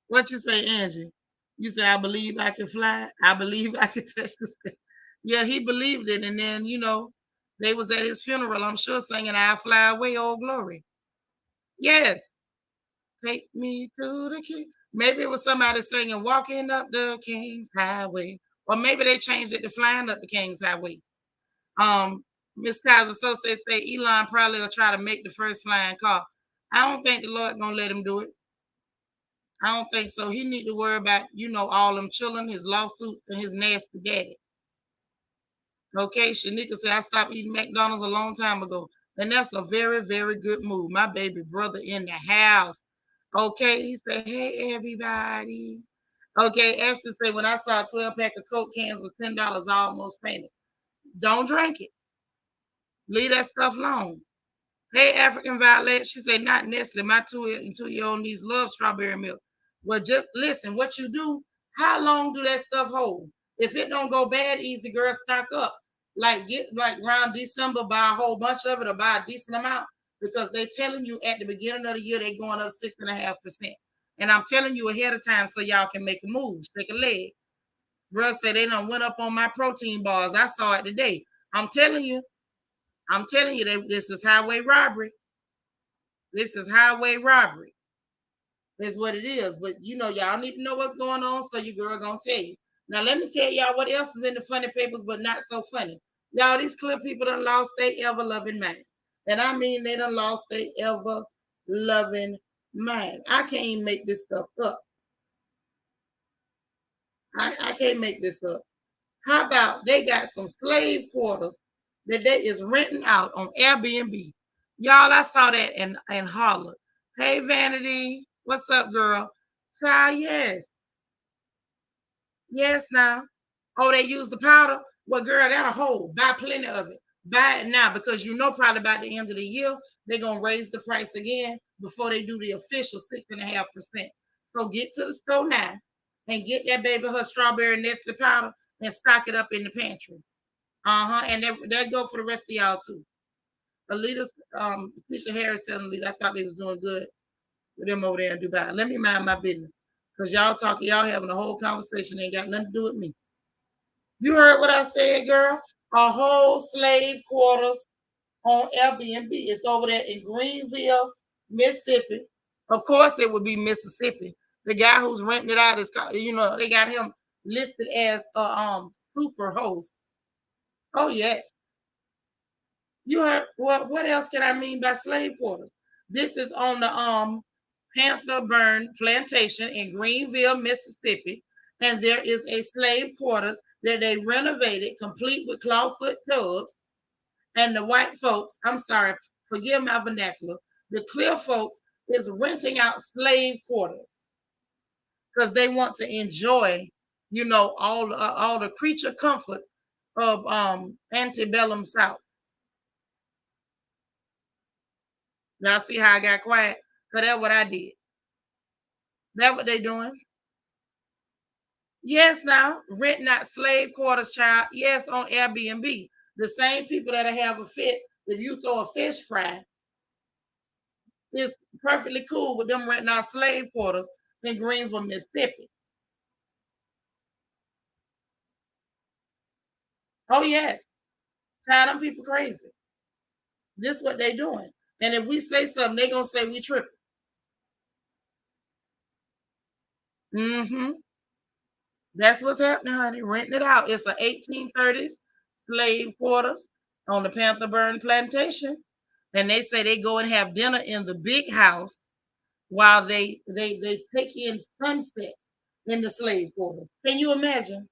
What you say, Angie? You say I believe I can fly. I believe I can touch the sky. Yeah, he believed it, and then they was at his funeral. I'm sure singing "I Fly Away, Oh Glory." Yes, take me to the king. Maybe it was somebody singing "Walking Up the King's Highway," or maybe they changed it to "Flying Up the King's Highway." Um, Miss Kaiser so say Elon probably will try to make the first flying car. I don't think the Lord gonna let him do it. I don't think so. He need to worry about, all them children, his lawsuits, and his nasty daddy. Okay, Shanika said I stopped eating McDonald's a long time ago. And that's a very, very good move. My baby brother in the house. Okay, he said, hey everybody. Okay, Ashley said when I saw a 12 pack of Coke cans with $10, I almost fainted. Don't drink it. Leave that stuff alone. Hey, African Violet, she said, not Nestle. My 2-year-old niece loves strawberry milk. Well, just listen, what you do, how long do that stuff hold? If it don't go bad, easy girl, stock up. Get around December, buy a whole bunch of it or buy a decent amount, because they telling you at the beginning of the year they're going up 6.5%. And I'm telling you ahead of time so y'all can make a move, shake a leg. Girl said they done went up on my protein bars. I saw it today. I'm telling you that this is highway robbery. This is highway robbery. That's what it is. But y'all need to know what's going on, so your girl gonna tell you. Now let me tell y'all what else is in the funny papers, but not so funny. Y'all, these clear people done lost their ever loving mind. And I mean they done lost their ever loving mind. I can't even make this stuff up. I can't make this up. How about they got some slave quarters that they is renting out on Airbnb? Y'all, I saw that and hollered. Hey, Vanity, what's up, girl? Child, yes. Yes, now. Oh, they use the powder? Well, girl, that'll hold. Buy plenty of it. Buy it now, because probably by the end of the year, they're going to raise the price again before they do the official 6.5%. So get to the store now and get that baby her strawberry Nestle powder and stock it up in the pantry. And that go for the rest of y'all too. Alita's Keisha Harris telling Alita, I thought they was doing good with them over there in Dubai. Let me mind my business. Because y'all having a whole conversation, ain't got nothing to do with me. You heard what I said, girl? A whole slave quarters on Airbnb. It's over there in Greenville, Mississippi. Of course it would be Mississippi. The guy who's renting it out is, they got him listed as a super host. Oh yes. You heard what else can I mean by slave quarters? This is on the Panther Burn Plantation in Greenville, Mississippi. And there is a slave quarters that they renovated, complete with clawfoot tubs. And the white folks, I'm sorry, forgive my vernacular, the clear folks is renting out slave quarters because they want to enjoy, all the creature comforts of antebellum South. Y'all see how I got quiet? Because that's what I did. That's what they doing. Yes, now renting out slave quarters, child. Yes, on Airbnb. The same people that have a fit, if you throw a fish fry, is perfectly cool with them renting out slave quarters in Greenville, Mississippi. Oh yes, child, them people crazy. This is what they doing. And if we say something, they gonna say we tripping. Mm-hmm. That's what's happening, honey. Renting it out. It's a 1830s slave quarters on the Panther Burn Plantation. And they say they go and have dinner in the big house while they take in sunset in the slave quarters. Can you imagine?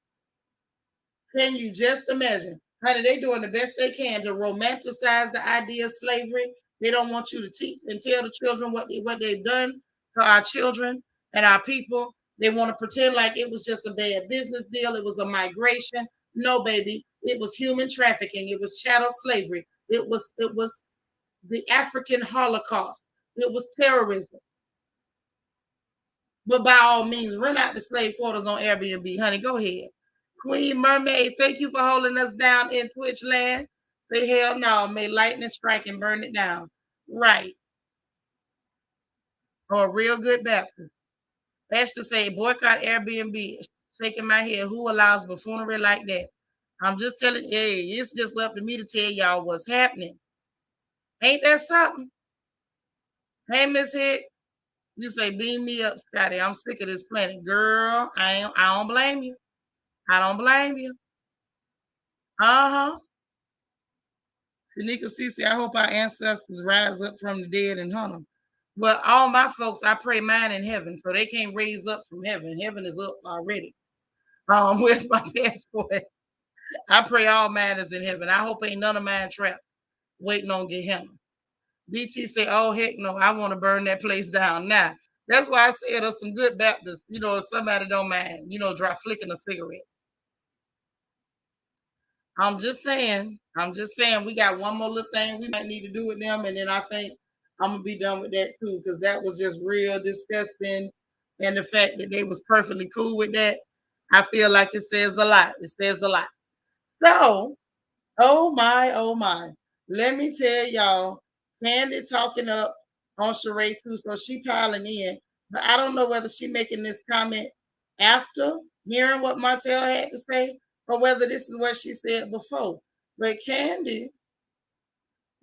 Can you just imagine? Honey, they doing the best they can to romanticize the idea of slavery. They don't want you to teach and tell the children what they've done to our children and our people. They want to pretend like it was just a bad business deal. It was a migration. No, baby, it was human trafficking. It was chattel slavery. It was the African Holocaust. It was terrorism. But by all means, rent out the slave quarters on Airbnb, honey. Go ahead. Queen Mermaid, thank you for holding us down in Twitch land. Say hell no, may lightning strike and burn it down. Right. Or a real good Baptist. That's to say, boycott Airbnb. Shaking my head. Who allows buffoonery like that? I'm just telling you, hey, it's just up to me to tell y'all what's happening. Ain't that something? Hey, Miss Hicks. You say, beam me up, Scotty. I'm sick of this planet. Girl, I don't blame you. I don't blame you. Uh-huh. Shanika Cece, I hope our ancestors rise up from the dead and hunt them. But all my folks, I pray mine in heaven, so they can't raise up from heaven. Heaven is up already. Where's my passport? I pray all mine is in heaven. I hope ain't none of mine trapped, waiting on Gehenna. DT say, oh, heck no, I want to burn that place down. Now, that's why I said there's some good Baptists, if somebody don't mind, dry flicking a cigarette. I'm just saying, we got one more little thing we might need to do with them, and then I think I'm gonna be done with that too, because that was just real disgusting. And the fact that they was perfectly cool with that, I feel like it says a lot. It says a lot. So, oh my, oh my. Let me tell y'all, Candy talking up on Sheree too, so she piling in. But I don't know whether she making this comment after hearing what Martell had to say, or whether this is what she said before. But Candy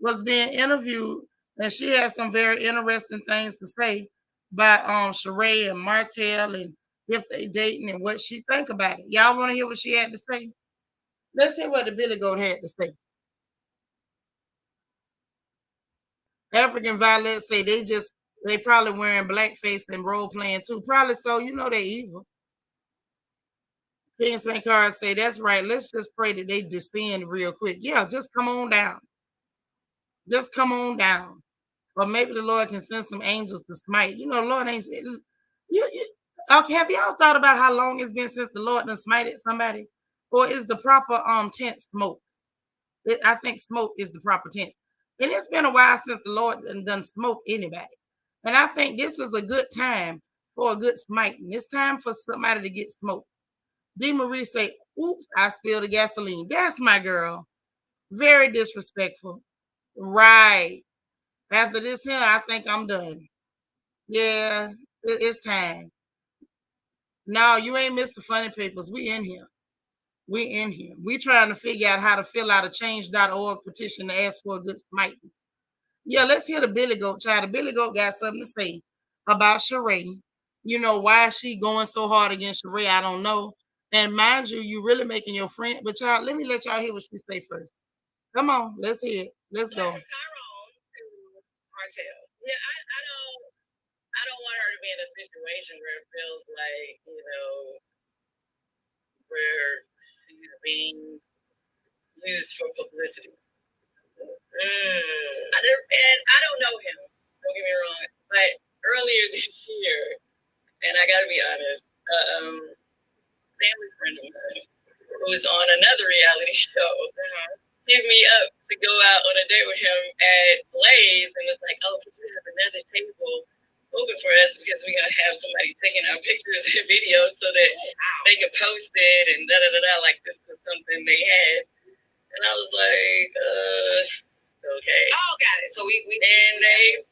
was being interviewed, and she had some very interesting things to say by Sheree and Martell, and if they dating and what she think about it. Y'all want to hear what she had to say? Let's hear what the Billy Goat had to say. African Violets say they probably wearing blackface and role playing too. Probably so. They evil. King St. Carl say that's right. Let's just pray that they descend real quick. Yeah, just come on down. Just come on down. Or maybe the Lord can send some angels to smite. The Lord ain't said. Okay, have y'all thought about how long it's been since the Lord done smited somebody? Or is the proper tense smoke? I think smoke is the proper tense. And it's been a while since the Lord done smoke anybody. And I think this is a good time for a good smiting. It's time for somebody to get smoked. D. Marie say, oops, I spilled the gasoline. That's my girl. Very disrespectful. Right. After this here, I think I'm done. Yeah, it's time. No, you ain't missed the funny papers. We in here. We in here. We trying to figure out how to fill out a change.org petition to ask for a good smiting. Yeah, let's hear the Billy Goat child. The Billy Goat got something to say about Sheree. You know, why is she going so hard against Sheree? I don't know. And mind you, you really making your friend. But y'all, let me let y'all hear what she say first. Come on, let's hear it. Let's go. Tyrone to Martell. Yeah, I don't want her to be in a situation where it feels like, you know, where she's being used for publicity. And I don't know him, don't get me wrong, but earlier this year, and I gotta be honest, family friend of mine who was on another reality show hit me up to go out on a date with him at Blaze and was like, oh, could you have another table open for us because we're going to have somebody taking our pictures and videos so that they could post it and da-da-da-da, like this was something they had. And I was like, okay. Oh, got it. So we and they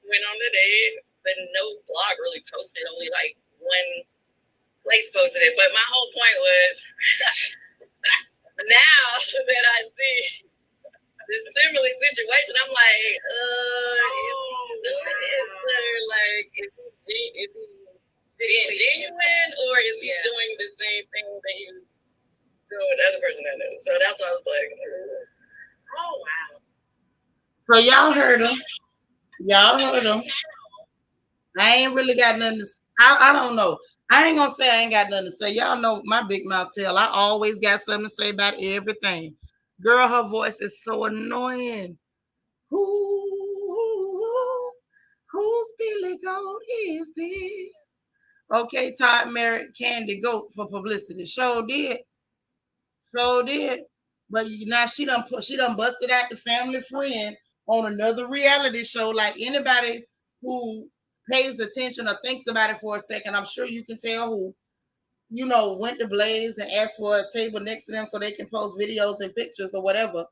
went on the date, but no blog really posted, only like one place posted it. But my whole point was now that I see this similar situation, I'm like, is he doing this for like, is he being genuine or is he doing the same thing that he was doing with the other person I knew? So that's why I was like, oh wow. So y'all heard him. Y'all heard him. I ain't really got nothing to say. I don't know. I ain't gonna say I ain't got nothing to say. Y'all know my big mouth tail. I always got something to say about everything. Girl, her voice is so annoying. Whose Billy Goat is this? Okay, Todd married Candy Goat for publicity. Sure did. Sure did. But now she done busted out the family friend on another reality show. Like anybody who pays attention or thinks about it for a second, I'm sure you can tell who, you know, went to Blaze and asked for a table next to them so they can post videos and pictures or whatever.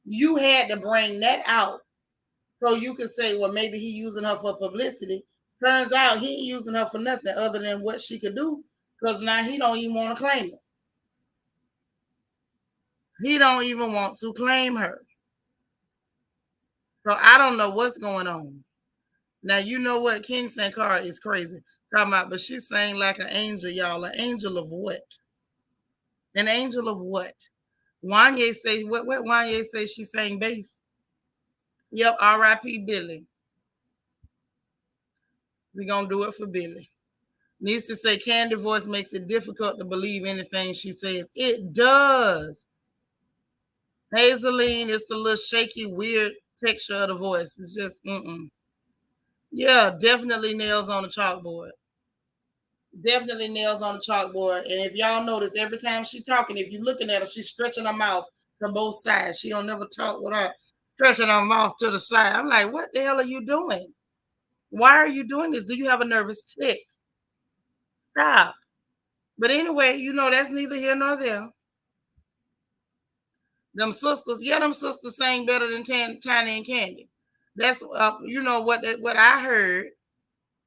You had to bring that out so you could say, well, maybe he using her for publicity. Turns out he ain't using her for nothing other than what she could do, because now he don't even want to claim her. He don't even want to claim her. So I don't know what's going on. Now, you know what? King Sankara is crazy. Talking about, but she sang like an angel, y'all. An angel of what? An angel of what? Wanye say, what Wanye say she sang bass? Yep, R.I.P. Billy. We're going to do it for Billy. Needs to say Candy voice makes it difficult to believe anything she says. It does. Hazeline is the little shaky, weird texture of the voice. It's just, Yeah, definitely nails on the chalkboard. Definitely nails on the chalkboard. And if y'all notice, every time she's talking, if you're looking at her, she's stretching her mouth to both sides. She don't never talk with her stretching her mouth to the side. I'm like, what the hell are you doing? Why are you doing this? Do you have a nervous tick? Stop. But anyway, you know, that's neither here nor there. Them sisters sang better than Tiny and Candy. That's you know what I heard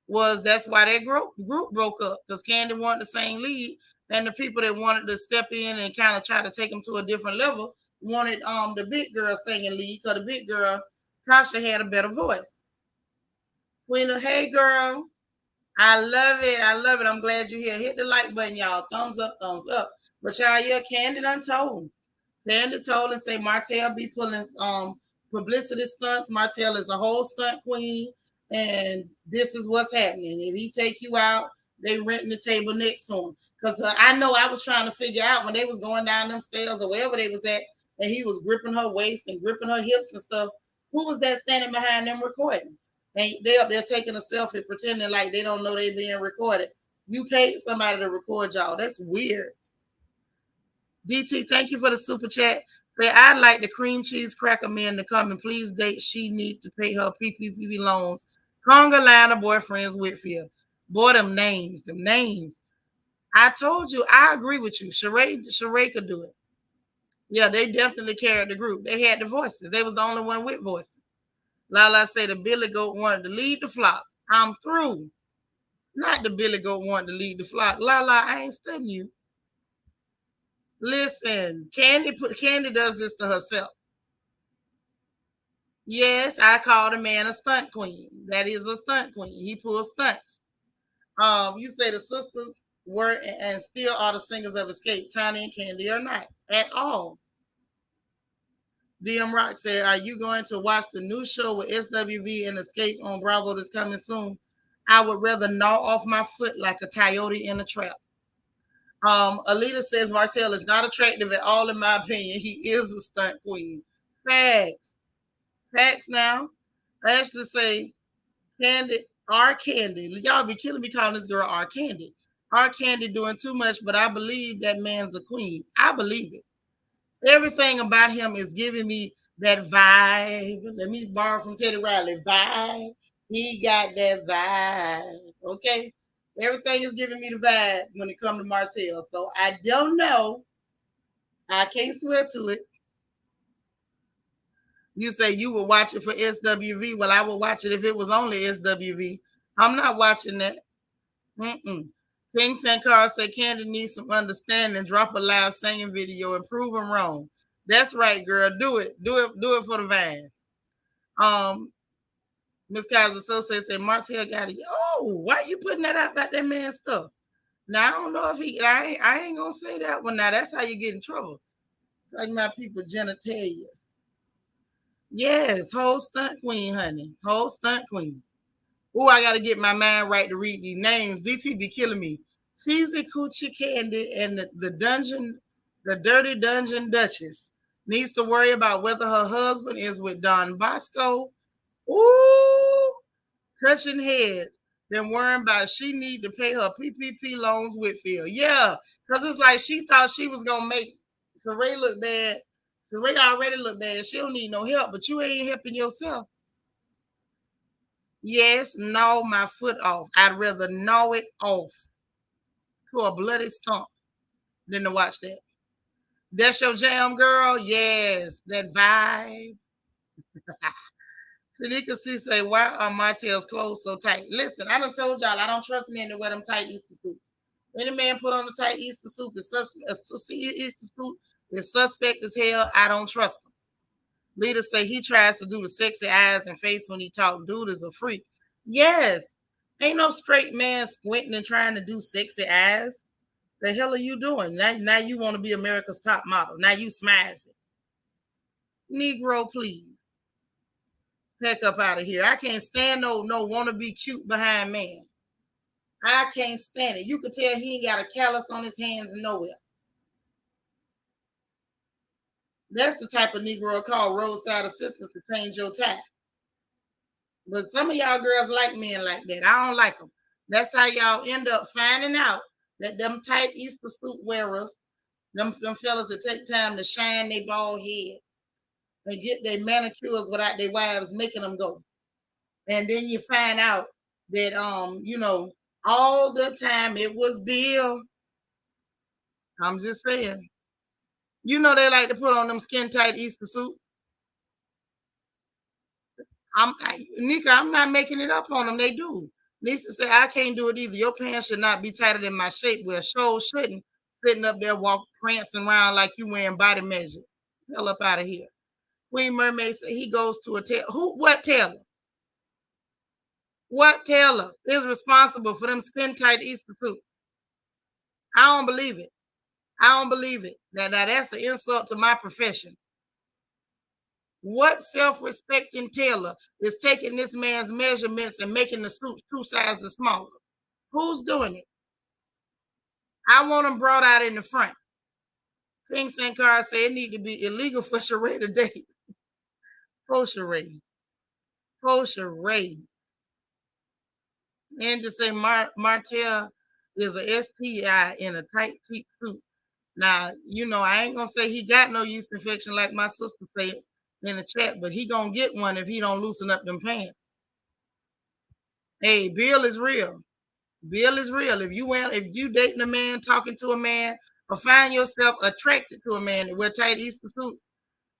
was that's why that group broke up, because Candy wanted to sing lead, and the people that wanted to step in and kind of try to take them to a different level wanted the big girl singing lead, because the big girl Tasha had a better voice. Queen, hey girl, I love it. I love it. I'm glad you're here. Hit the like button, y'all. Thumbs up, thumbs up. But y'all, yeah, Candy done told. Candy told and say Martell be pulling publicity stunts. Martell is a whole stunt queen, and this is what's happening. If he take you out, they renting the table next to him. Because I know I was trying to figure out when they was going down them stairs or wherever they was at, and he was gripping her waist and gripping her hips and stuff. Who was that standing behind them recording? And they up there taking a selfie, pretending like they don't know they being recorded. You paid somebody to record y'all. That's weird. DT, thank you for the super chat. Say, I'd like the cream cheese cracker man to come and please date. She need to pay her PPP loans. Conga Liner boyfriends Whitfield. Boy, them names. I told you, I agree with you. Sheree could do it. Yeah, they definitely carried the group. They had the voices. They was the only one with voices. Lala say the Billy Goat wanted to lead the flock. I'm through. Not the Billy Goat wanted to lead the flock. Lala, I ain't studying you. Listen, Candy does this to herself. Yes, I call the man a stunt queen. That is a stunt queen. He pulls stunts. You say the sisters were and still are the singers of Escape, Tiny and Candy, or not at all. DM Rock said, "Are you going to watch the new show with SWV and Escape on Bravo that's coming soon? I would rather gnaw off my foot like a coyote in a trap." Alita says Martell is not attractive at all, in my opinion. He is a stunt queen. Facts. Facts now. Ashley say Candy, R Candy. Y'all be killing me calling this girl R Candy. R Candy doing too much, but I believe that man's a queen. I believe it. Everything about him is giving me that vibe. Let me borrow from Teddy Riley. Vibe. He got that vibe. Okay. Everything is giving me the vibe when it comes to Martell. So I don't know. I can't swear to it. You say you would watch it for SWV. Well, I would watch it if it was only SWV. I'm not watching that. Mm-mm. King Sankar said Candy needs some understanding. Drop a live singing video and prove him wrong. That's right, girl. Do it. Do it. Do it for the van. Miss Kaiser so said Martell got it. Oh, why you putting that out about that man's stuff? Now I don't know if he. I ain't gonna say that one. Now that's how you get in trouble. Like my people, genitalia. Yes, whole stunt queen, honey. Whole stunt queen. Oh, I gotta get my mind right to read these names. DT be killing me. Cheesy Coochie Candy and the Dirty Dungeon Duchess needs to worry about whether her husband is with Don Bosco. Ooh, touching heads. Then worrying about she need to pay her PPP loans Whitfield. Yeah, because it's like she thought she was gonna make Sheree look bad. Sheree already look bad. She don't need no help, but you ain't helping yourself. Yes, gnaw my foot off. I'd rather gnaw it off to a bloody stump than to watch that. That's your jam, girl? Yes, that vibe. Shanika C say, why are Martell's clothes so tight? Listen, I done told y'all I don't trust men to wear them tight Easter suits. Any man put on a tight Easter suit is suspect as hell. I don't trust him. Leaders say he tries to do the sexy eyes and face when he talk. Dude is a freak. Yes. Ain't no straight man squinting and trying to do sexy eyes. The hell are you doing? Now you want to be America's top model. Now you smash it. Negro, please. Heck up out of here. I can't stand no want to be cute behind man. I can't stand it. You could tell he ain't got a callus on his hands nowhere. That's the type of Negro called roadside assistance to change your tie. But some of y'all girls like men like that. I don't like them. That's how y'all end up finding out that them tight Easter suit wearers, them fellas that take time to shine their bald head and get their manicures without their wives making them go. And then you find out that all the time it was Bill. I'm just saying. You know they like to put on them skin tight Easter suits. Nika, I'm not making it up on them. They do. Lisa said, I can't do it either. Your pants should not be tighter than my shape. Well, show shouldn't. Sitting up there prancing around like you wearing body measure. Hell up out of here. Queen Mermaid said he goes to a tailor. What tailor? What tailor is responsible for them skin tight Easter suits? I don't believe it. I don't believe it. Now that's an insult to my profession. What self-respecting tailor is taking this man's measurements and making the suit 2 sizes smaller? Who's doing it? I want them brought out in the front. King Sankar said it need to be illegal for Sheree to date. For Sheree. For Sheree. And just say Martell is a STI in a tight, cheap suit. Now, I ain't going to say he got no yeast infection like my sister said in the chat, but he going to get one if he don't loosen up them pants. Hey, Bill is real. Bill is real. If you dating a man, talking to a man, or find yourself attracted to a man that wear tight Easter suits,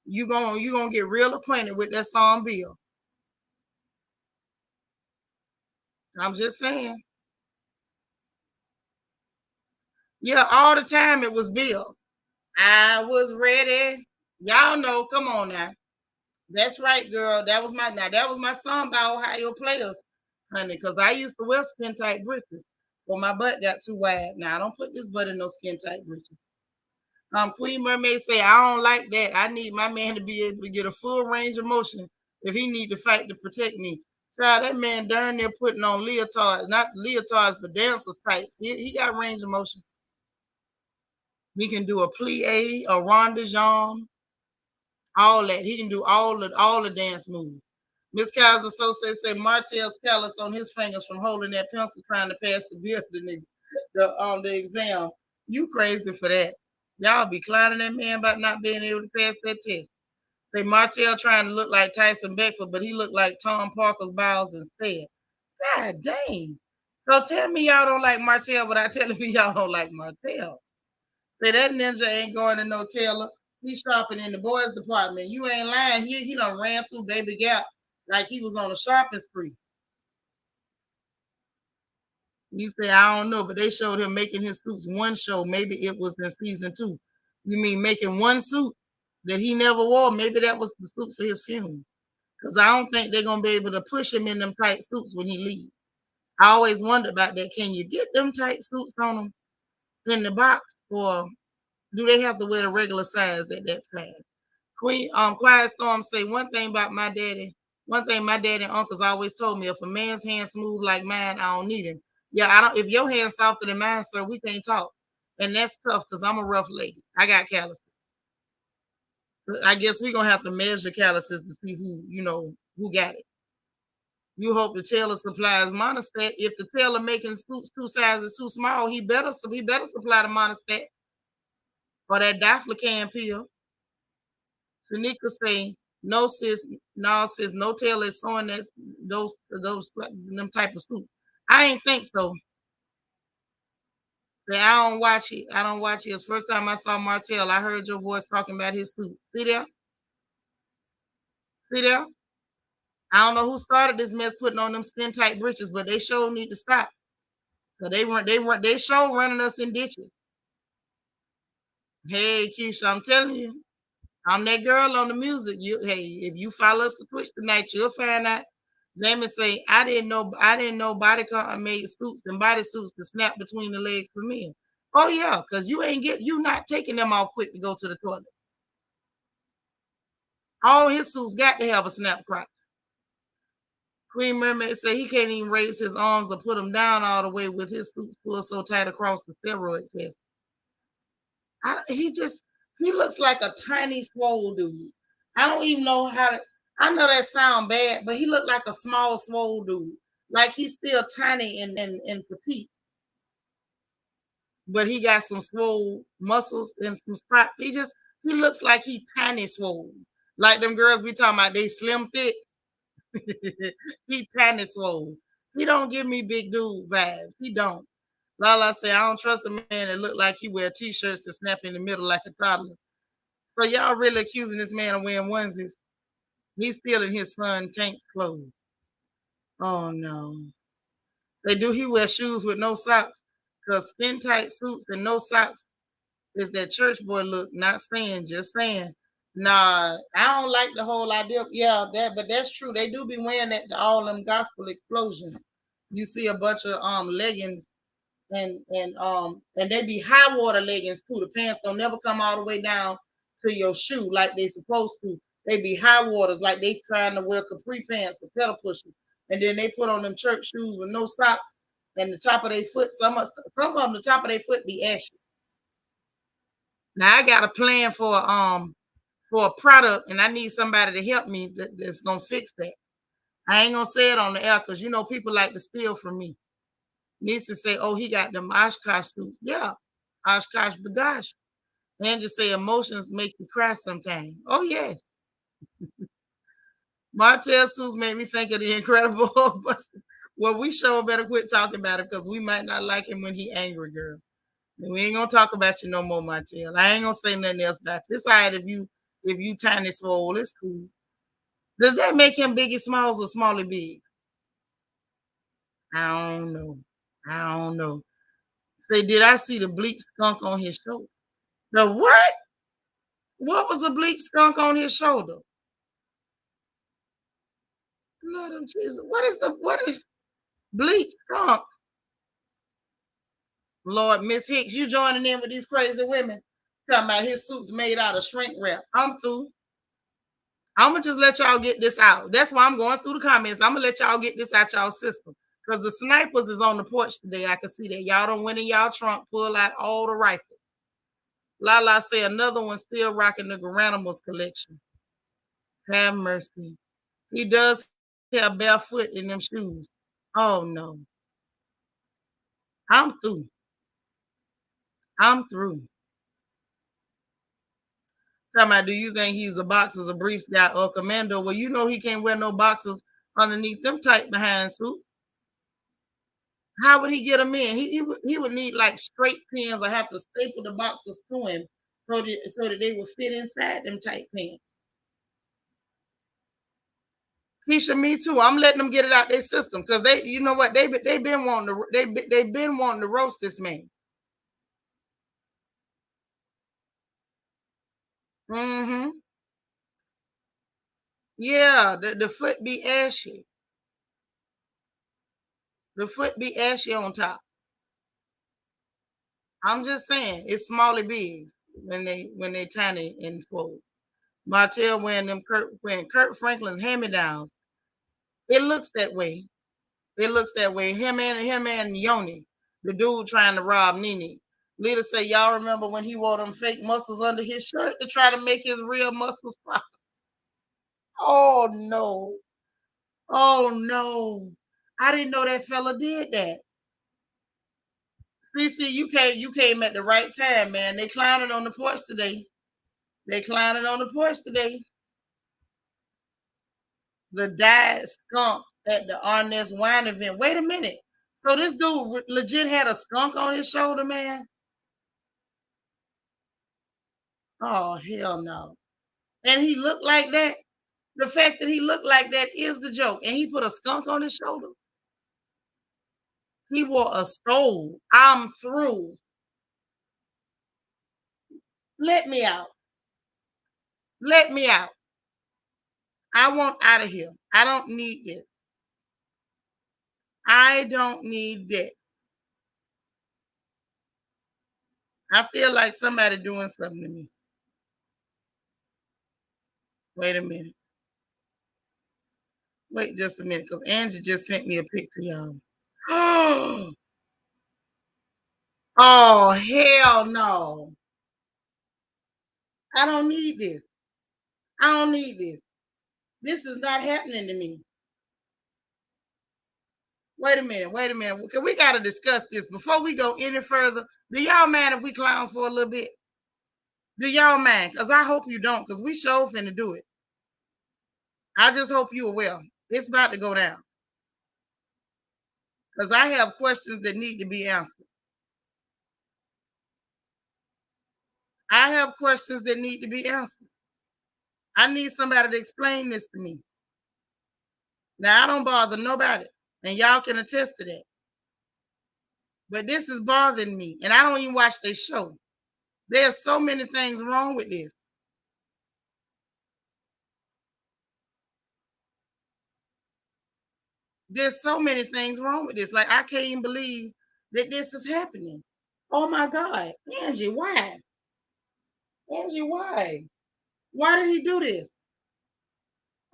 you gonna get real acquainted with that song Bill. I'm just saying. Yeah, all the time it was Bill. I was ready. Y'all know, come on now. That's right, girl. That was my song by Ohio Players, honey, because I used to wear skin tight britches. Well, my butt got too wide. Now I don't put this butt in no skin tight breeches. Queen Mermaid say, I don't like that. I need my man to be able to get a full range of motion if he need to fight to protect me. Child, that man darn near putting on leotards, not leotards, but dancers tights. He got range of motion. He can do a plie, a ronde de jambe, all that. He can do all the dance moves. Miss Kaiser so say Martell's callus on his fingers from holding that pencil trying to pass the bill the exam. You crazy for that. Y'all be clowning that man about not being able to pass that test. Say Martell trying to look like Tyson Beckford, but he looked like Tom Parker's bowels instead. God dang. So tell me y'all don't like Martell without telling me y'all don't like Martell. Say that ninja ain't going to no tailor. He's shopping in the boys department. You ain't lying. He done ran through Baby Gap like he was on a shopping spree. You say, I don't know, but they showed him making his suits one show. Maybe it was in season 2. You mean making one suit that he never wore? Maybe that was the suit for his funeral. Because I don't think they're going to be able to push him in them tight suits when he leaves. I always wondered about that. Can you get them tight suits on them in the box, or do they have to wear the regular size at that time? Quiet Storm say one thing about my daddy. One thing my daddy and uncles always told me: if a man's hand smooth like mine, I don't need him. Yeah, I don't. If your hand's softer than mine, sir, we can't talk, and that's tough because I'm a rough lady. I got calluses. I guess we're gonna have to measure calluses to see who got it. You hope the tailor supplies monostat. If the tailor making suits 2 sizes too small, he better supply the monostat or that diflucan pill. Shanika say, no sis, no tailor is sewing those them type of suits. I ain't think so. Say I don't watch it. I don't watch it. It's first time I saw Martell. I heard your voice talking about his suit. See there? See there? I don't know who started this mess putting on them skin tight breeches, but they sure need to stop. So they show running us in ditches. Hey Keisha, I'm telling you, I'm that girl on the music. If you follow us to Twitch tonight, you'll find out. Let me say, I didn't know bodycon made suits and bodysuits to snap between the legs for men. Oh yeah, because you not taking them off quick to go to the toilet. All his suits got to have a snap crotch. Queen Mermaid said he can't even raise his arms or put them down all the way with his suits pulled so tight across the steroid chest. He looks like a tiny swole dude. I don't even know how to. I know that sound bad, but he looked like a small swole dude. Like he's still tiny and petite, but he got some swole muscles and some spots. He looks like he tiny swole. Like them girls we talking about, they slim thick. He tiny swole. He don't give me big dude vibes. He don't. Lala say I don't trust a man that look like he wear t-shirts to snap in the middle like a toddler. So y'all really accusing this man of wearing onesies? He's stealing his son Tank's clothes. Oh no. They do he wear shoes with no socks? Because skin tight suits and no socks is that church boy look, not saying, just saying. Nah, I don't like the whole idea. Yeah, but that's true. They do be wearing that all them gospel explosions. You see a bunch of leggings and they be high water leggings too. The pants don't never come all the way down to your shoe like they supposed to. They be high waters like they trying to wear capri pants or pedal pushers, and then they put on them church shoes with no socks and the top of their foot. Some of them the top of their foot be ashy. Now I got a plan for a product, and I need somebody to help me that's gonna fix that. I ain't gonna say it on the air because people like to steal from me. Needs to say, oh, he got them Oshkosh suits. Yeah, Oshkosh Bagash. And to say emotions make you cry sometimes. Oh, yes. Martell suits made me think of the Incredible Hulk. Well, we sure better quit talking about it because we might not like him when he angry, girl. We ain't gonna talk about you no more, Martell. I ain't gonna say nothing else about it. It's all right if you tiny swole, it's cool. Does that make him Biggie Smalls or Smalley Big? I don't know. I don't know. Say, did I see the bleak skunk on his shoulder? The what? What was a bleak skunk on his shoulder? Lord of Jesus. What is bleak skunk? Lord, Miss Hicks, you joining in with these crazy women talking about his suits made out of shrink wrap. I'm through. I'm gonna just let y'all get this out. That's why I'm going through the comments. I'm gonna let y'all get this out y'all system. Because the snipers is on the porch today. I can see that. Y'all don't went in y'all trunk, pull out all the rifles. Lala say another one still rocking the Garanimals collection. Have mercy. He does have barefoot in them shoes. Oh no. I'm through. I'm through. Talking about, do you think he's a boxers, a briefs guy, or a commando? Well, you know he can't wear no boxers underneath them tight behind suits. How would he get them in? He would need like straight pins or have to staple the boxes to him so that they would fit inside them tight pants. Keisha, me too. I'm letting them get it out their system because they, you know what, they been wanting to they've been wanting to roast this man. Mm-hmm. Yeah, the foot be ashy. The foot be ashy on top. I'm just saying, it's smally bigs when they tiny and fold. Martell wearing Kurt Franklin's hand-me-downs. It looks that way. It looks that way. Him and Yoni, the dude trying to rob Nene. Lita say, y'all remember when he wore them fake muscles under his shirt to try to make his real muscles pop? Oh no. Oh no. I didn't know that fella did that. CC, you came at the right time, man. They clowning on the porch today. They clowning on the porch today. The dyed skunk at the Arnest wine event. Wait a minute. So this dude legit had a skunk on his shoulder, man. Oh hell no. And he looked like that. The fact that he looked like that is the joke. And he put a skunk on his shoulder. He wore a stole. I'm through. Let me out. Let me out. I want out of here. I don't need this. I don't need this. I feel like somebody doing something to me. Wait a minute. Wait just a minute, because Angie just sent me a picture, y'all. Oh, hell no. I don't need this. I don't need this. This is not happening to me. Wait a minute. Wait a minute. We got to discuss this before we go any further. Do y'all mind if we clown for a little bit? Do y'all mind? Because I hope you don't, because we sure finna do it. I just hope you are well. It's about to go down. Because I have questions that need to be answered. I have questions that need to be answered. I need somebody to explain this to me. Now, I don't bother nobody, and y'all can attest to that. But this is bothering me, and I don't even watch this show. There's so many things wrong with this. There's so many things wrong with this. Like, I can't even believe that this is happening. Oh my God. Angie, why? Angie, why? Why did he do this?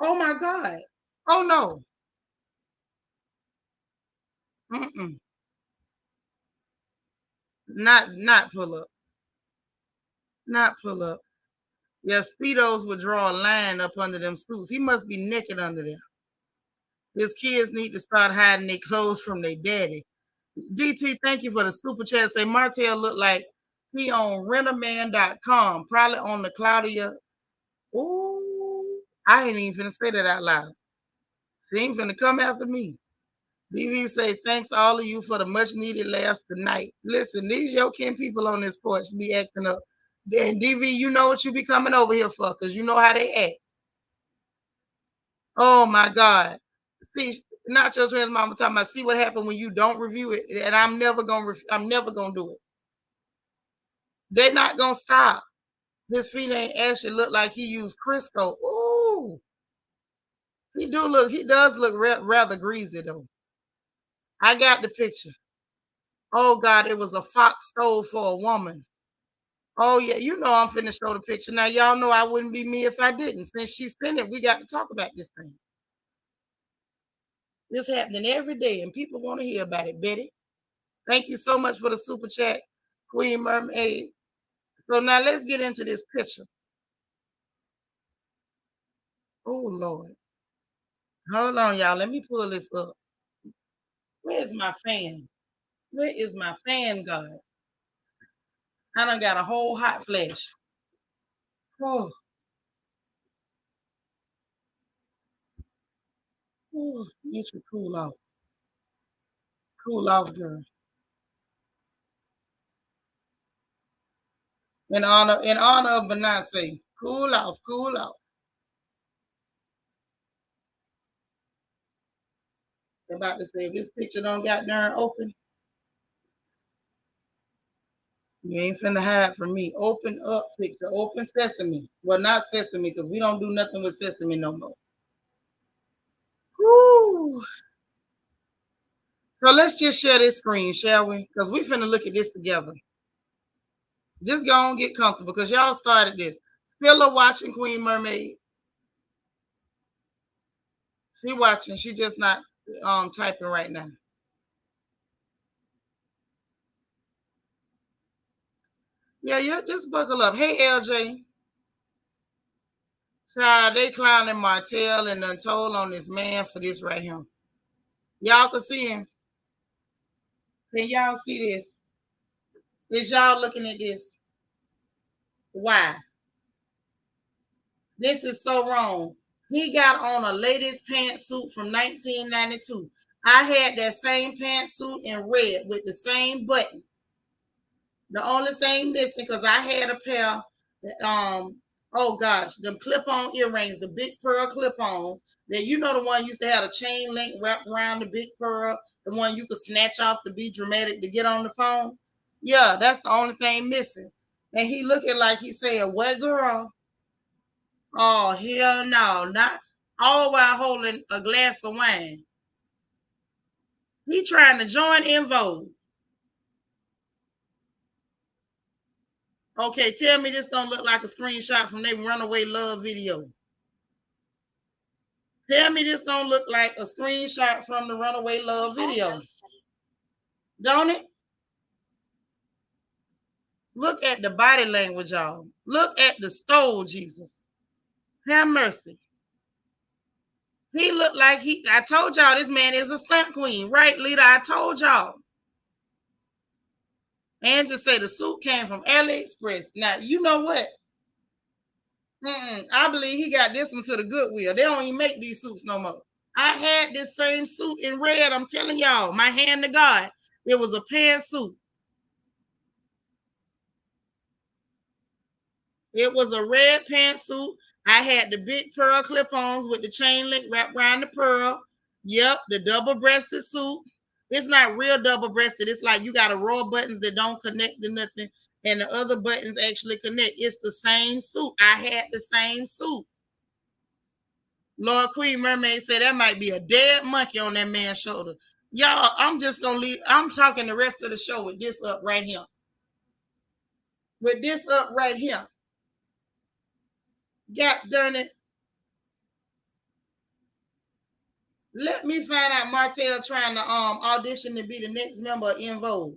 Oh my God. Oh no. Mm-mm. Not pull up. Not pull up. Yeah, Speedos would draw a line up under them suits. He must be naked under there. His kids need to start hiding their clothes from their daddy. DT, thank you for the super chat. Say Martell looked like he on rentaman.com, probably on the Claudia. Ooh, I ain't even finna say that out loud. She ain't finna come after me. DV say, thanks all of you for the much needed laughs tonight. Listen, these your kin people on this porch be acting up. Then DV, you know what you be coming over here for, because you know how they act. Oh my God. See, not your trans mama talking about, see what happened when you don't review it. And I'm never gonna do it. They're not gonna stop. His feet ain't actually look like he used Crisco. Ooh. He does look rather greasy though. I got the picture. Oh God, it was a fox stole for a woman. Oh yeah, you know I'm finna show the picture. Now y'all know I wouldn't be me if I didn't. Since she sent it, we got to talk about this thing. This happening every day, and people want to hear about it, Betty. Thank you so much for the super chat, Queen Mermaid. So now let's get into this picture. Oh Lord. Hold on, y'all. Let me pull this up. Where's my fan? Where is my fan, God? I done got a whole hot flash. Oh, oh, get you cool off. Cool off, girl. In honor of Benassi. Cool off, cool off. I'm about to say if this picture don't got darn open, you ain't finna hide from me. Open up picture. Open sesame. Well, not sesame, because we don't do nothing with sesame no more. Woo. So let's just share this screen, shall we? Because we finna look at this together. Just go and get comfortable because y'all started this. Spiller watching Queen Mermaid. She watching. She just not typing right now. Yeah, just buckle up. Hey, LJ. Child, they clowning Martell and done told on this man for this right here. Y'all can see him. Can y'all see this? Is y'all looking at this? Why? This is so wrong. He got on a ladies' pantsuit from 1992. I had that same pantsuit in red with the same button. The only thing missing, because I had a pair, oh gosh, the clip-on earrings, the big pearl clip-ons, that you know the one used to have a chain link wrapped around the big pearl, the one you could snatch off to be dramatic to get on the phone. Yeah, that's the only thing missing. And he looking like he said, "What girl? Oh hell no, not all while holding a glass of wine." He trying to join in Vogue. Okay, tell me this don't look like a screenshot from their Runaway Love video. Tell me this don't look like a screenshot from the Runaway Love video. Don't it? Look at the body language, y'all. Look at the stole, Jesus. Have mercy. He looked like I told y'all this man is a stunt queen, right, leader? I told y'all. And just say the suit came from AliExpress. Now, you know what? I believe he got this one to the Goodwill. They don't even make these suits no more. I had this same suit in red. I'm telling y'all, my hand to God. It was a pantsuit. It was a red pantsuit. I had the big pearl clip-ons with the chain link wrapped around the pearl. Yep, the double-breasted suit. It's not real double-breasted. It's like you got a row of buttons that don't connect to nothing, and the other buttons actually connect. It's the same suit. I had the same suit. Lord Queen Mermaid said that might be a dead monkey on that man's shoulder. Y'all, I'm just gonna leave. I'm talking the rest of the show with this up right here. With this up right here. God darn it. Let me find out Martell trying to audition to be the next member of En Vogue.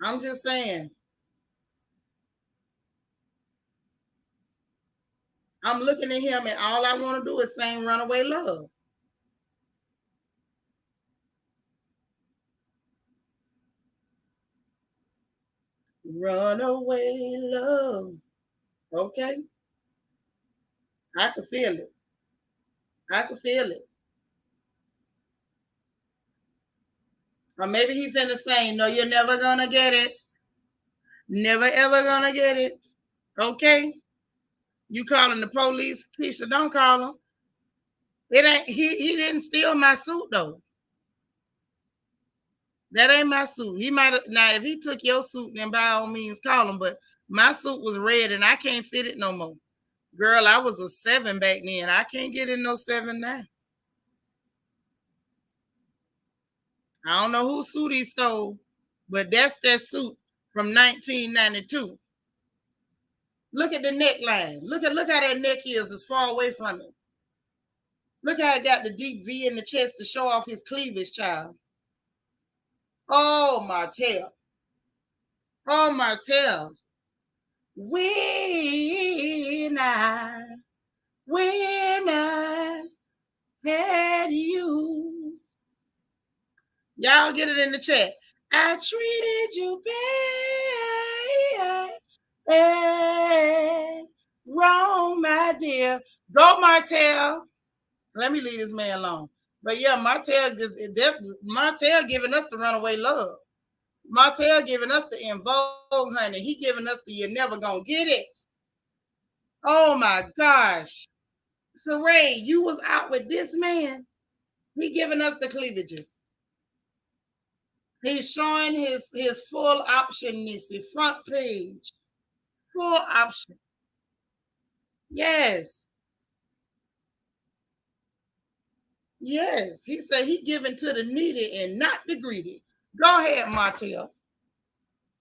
I'm just saying. I'm looking at him and all I want to do is sing Runaway Love. Runaway love. Okay. I can feel it. I can feel it. Or maybe he finna sing, "No, you're never gonna get it. Never ever gonna get it." Okay. You calling the police, Keisha? Don't call him. It ain't he didn't steal my suit though. That ain't my suit. He might have now if he took your suit, then by all means call him. But my suit was red and I can't fit it no more. Girl, I was a 7 back then. I can't get in no 7 now. I don't know whose suit he stole, but that's that suit from 1992. Look at the neckline. Look how that neck is as far away from it. Look how it got the deep V in the chest to show off his cleavage, child. Oh, Martell. Oh, Martell. When I had you. Y'all get it in the chat. I treated you bad, wrong, my dear. Go, Martell. Let me leave this man alone. But yeah, Martell giving us the runaway love. Martell giving us the in vogue, honey. He giving us the you're never gonna get it. Oh my gosh. Sheree, you was out with this man. He giving us the cleavages. He's showing his full option, Nissy, front page. Full option. Yes. Yes. He said he giving to the needy and not the greedy. Go ahead, Martell.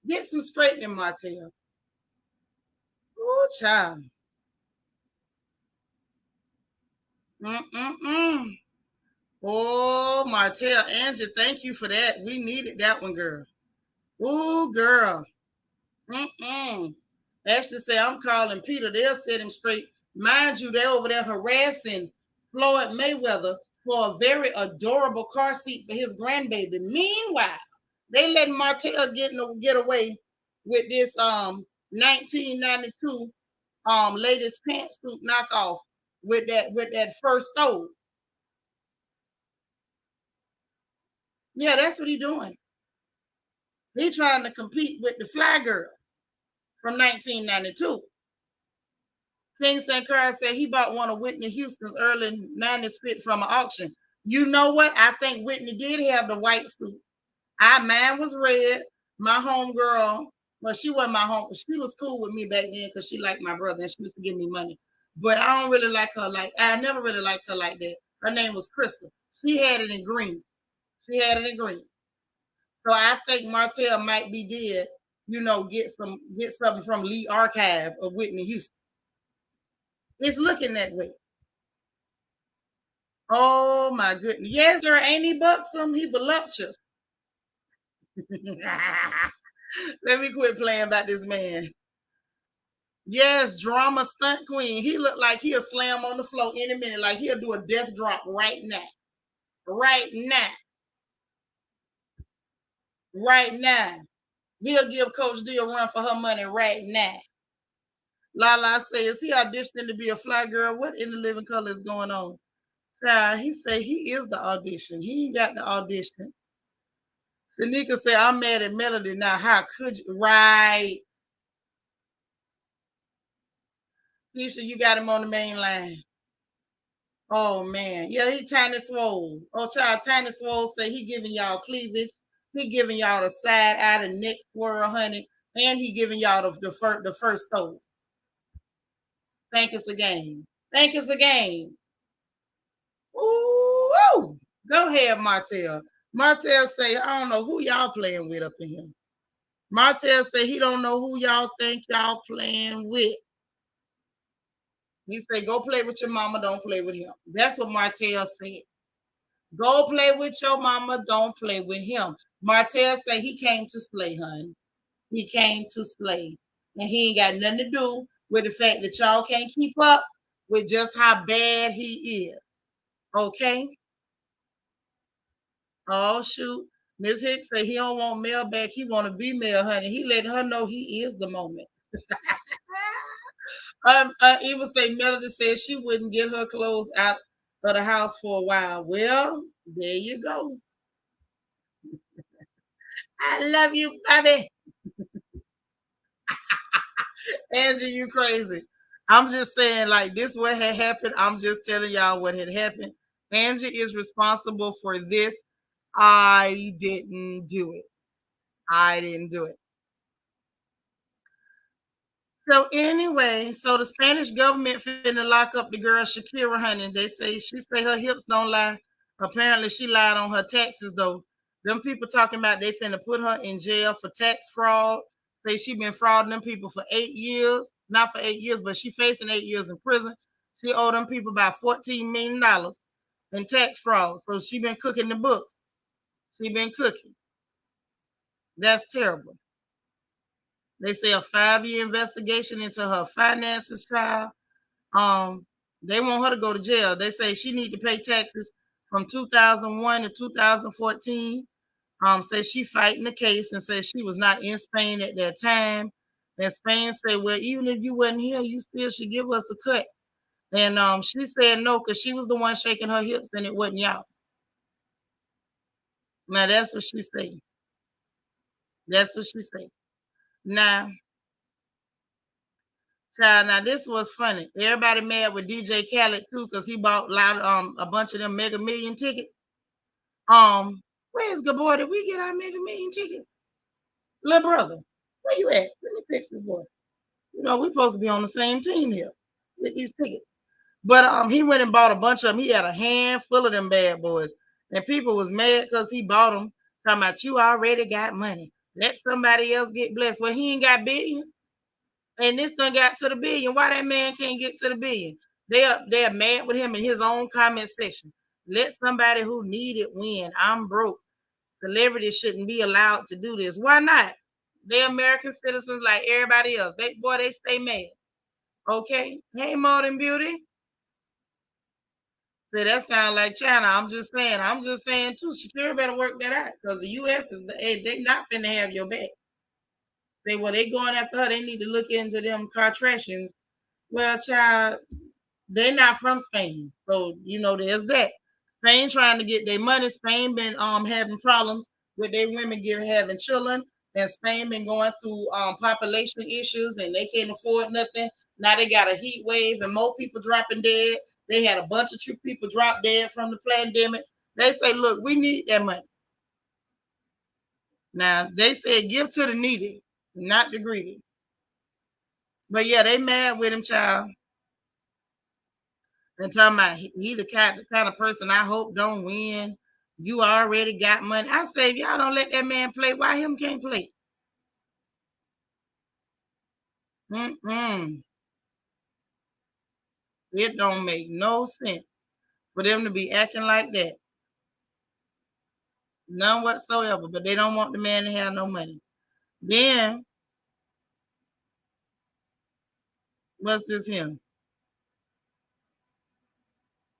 Get some straightening, Martell. Oh, child. Mm-mm-mm. Oh, Martell, Angie, thank you for that. We needed that one, girl. Oh, girl. Mm-mm. Ashley say, I'm calling Peter. They'll set him straight. Mind you, they're over there harassing Floyd Mayweather for a very adorable car seat for his grandbaby. Meanwhile, they let Martell get away with this 1992 latest pantsuit knockoff with that first stove. Yeah, that's what he's doing. He's trying to compete with the Fly Girl from 1992. King St. Clair said he bought one of Whitney Houston's early 90s fit from an auction. You know what? I think Whitney did have the white suit. Mine was red. My homegirl, well, she wasn't my home. She was cool with me back then because she liked my brother and she used to give me money. But I don't really like her I never really liked her like that. Her name was Crystal. She had it in green. She had it in green. So I think Martell might be dead, get something from Lee Archive of Whitney Houston. It's looking that way. Oh my goodness. Yes, sir. Ain't he buxom? He voluptuous. Let me quit playing about this man. Yes, drama stunt queen. He looked like he'll slam on the floor any minute, like he'll do a death drop right now. Right now. Right now. He'll give Coach D a run for her money right now. Lala says he auditioning to be a fly girl. What in the living color is going on? Child, he said he is the audition. He ain't got the audition. Shanika said, I'm mad at Melody now. How could you? Right. Keisha, you got him on the main line. Oh, man. Yeah, he Tiny Swole. Oh, child, Tiny Swole say he giving y'all cleavage. He giving y'all the side out of neck swirl, honey. And he giving y'all the first stove. Think it's a game. Think it's a game. Ooh, go ahead, Martell. Martell say, I don't know who y'all playing with up in here. Martell say he don't know who y'all think y'all playing with. He said, go play with your mama, don't play with him. That's what Martell said. Go play with your mama, don't play with him. Martell said he came to slay, honey. He came to slay. And he ain't got nothing to do with the fact that y'all can't keep up with just how bad he is. Okay? Oh, shoot. Miss Hicks said he don't want Mel back. He want to be Mel, honey. He letting her know he is the moment. Even say Melody said she wouldn't get her clothes out of the house for a while. Well, there you go. I love you, Bobby. Angie, you crazy. I'm just saying, like, this what had happened. I'm just telling y'all what had happened. Angie is responsible for this. I didn't do it. I didn't do it. So anyway, so the Spanish government finna lock up the girl Shakira, honey. They say she say her hips don't lie. Apparently she lied on her taxes though. Them people talking about they finna put her in jail for tax fraud. Say she been frauding them people for 8 years. Not for 8 years, but she facing 8 years in prison. She owed them people about $14 million in tax fraud. So she been cooking the books. She been cooking. That's terrible. They say a 5-year investigation into her finances, child. Um, they want her to go to jail. They say she need to pay taxes from 2001 to 2014. Says she fighting the case and says she was not in Spain at that time. And Spain said, well, even if you wasn't here, you still should give us a cut. And she said no, because she was the one shaking her hips and it wasn't y'all. Now that's what she said. That's what she said. Now, child, now this was funny. Everybody mad with DJ Khaled too, because he bought a bunch of them Mega Million tickets. Where's good boy? Did we get our Mega Million tickets? Little brother, where you at? Let me text this boy. You know, we supposed to be on the same team here with these tickets. But he went and bought a bunch of them. He had a handful of them bad boys. And people was mad because he bought them. Talking about you already got money. Let somebody else get blessed. Well, he ain't got billions. And this done got to the billion. Why that man can't get to the billion? They're mad with him in his own comment section. Let somebody who need it win. I'm broke. Celebrities shouldn't be allowed to do this. Why not? They're American citizens like everybody else. They stay mad. Okay. Hey, Modern Beauty. So that sounds like China. I'm just saying too. Shakira better work that out because the U.S. they not finna have your back. Say, well, they going after her. They need to look into them Kardashians. Well, child, they're not from Spain, so you know there's that. Spain trying to get their money. Spain been having problems with their women having children, and Spain been going through population issues, and they can't afford nothing. Now they got a heat wave, and more people dropping dead. They had a bunch of people drop dead from the pandemic. They say, look, we need that money. Now they said give to the needy, not the greedy. But yeah, they mad with him, child. And talking about he the kind of person I hope don't win. You already got money. I say, if y'all don't let that man play, why him can't play? Mm-mm. It don't make no sense for them to be acting like that. None whatsoever. But they don't want the man to have no money. Then, what's this here?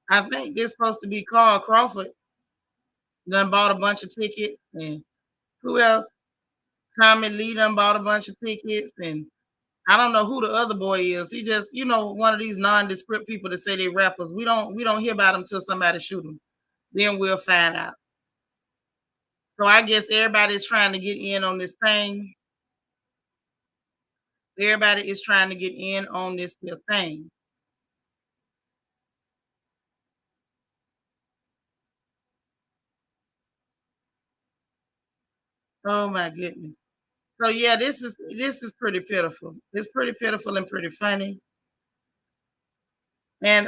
I think this supposed to be Carl Crawford. Done bought a bunch of tickets. And who else? Tommy Lee done bought a bunch of tickets. And I don't know who the other boy is. He just, one of these nondescript people that say they rappers. We don't hear about them until somebody shoot them. Then we'll find out. So I guess everybody's trying to get in on this thing. Everybody is trying to get in on this thing. Oh my goodness. So yeah, this is pretty pitiful. It's pretty pitiful and pretty funny. And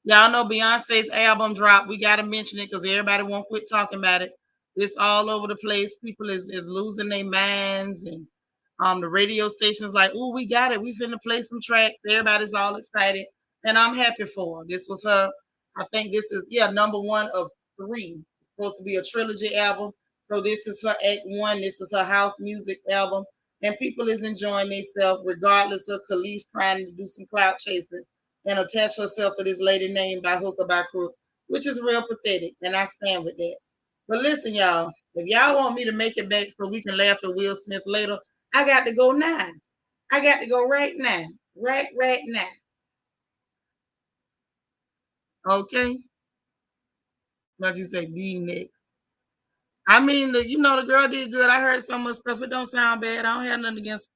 y'all know Beyonce's album dropped. We got to mention it because everybody won't quit talking about it. It's all over the place. People is losing their minds, and the radio stations like, "Oh, we got it. We finna play some tracks." Everybody's all excited, and I'm happy for her. This was her. I think this is number one of three. It's supposed to be a trilogy album. So this is her act one. This is her house music album, and people is enjoying themselves regardless of Khalees trying to do some clout chasing and attach herself to this lady name by hook or by crook, which is real pathetic, and I stand with that. But listen, y'all, if y'all want me to make it back so we can laugh at Will Smith later, I got to go now. I got to go right now. Right now. Okay? Like you say, be next. I mean, the girl did good. I heard some of the stuff. It don't sound bad. I don't have nothing against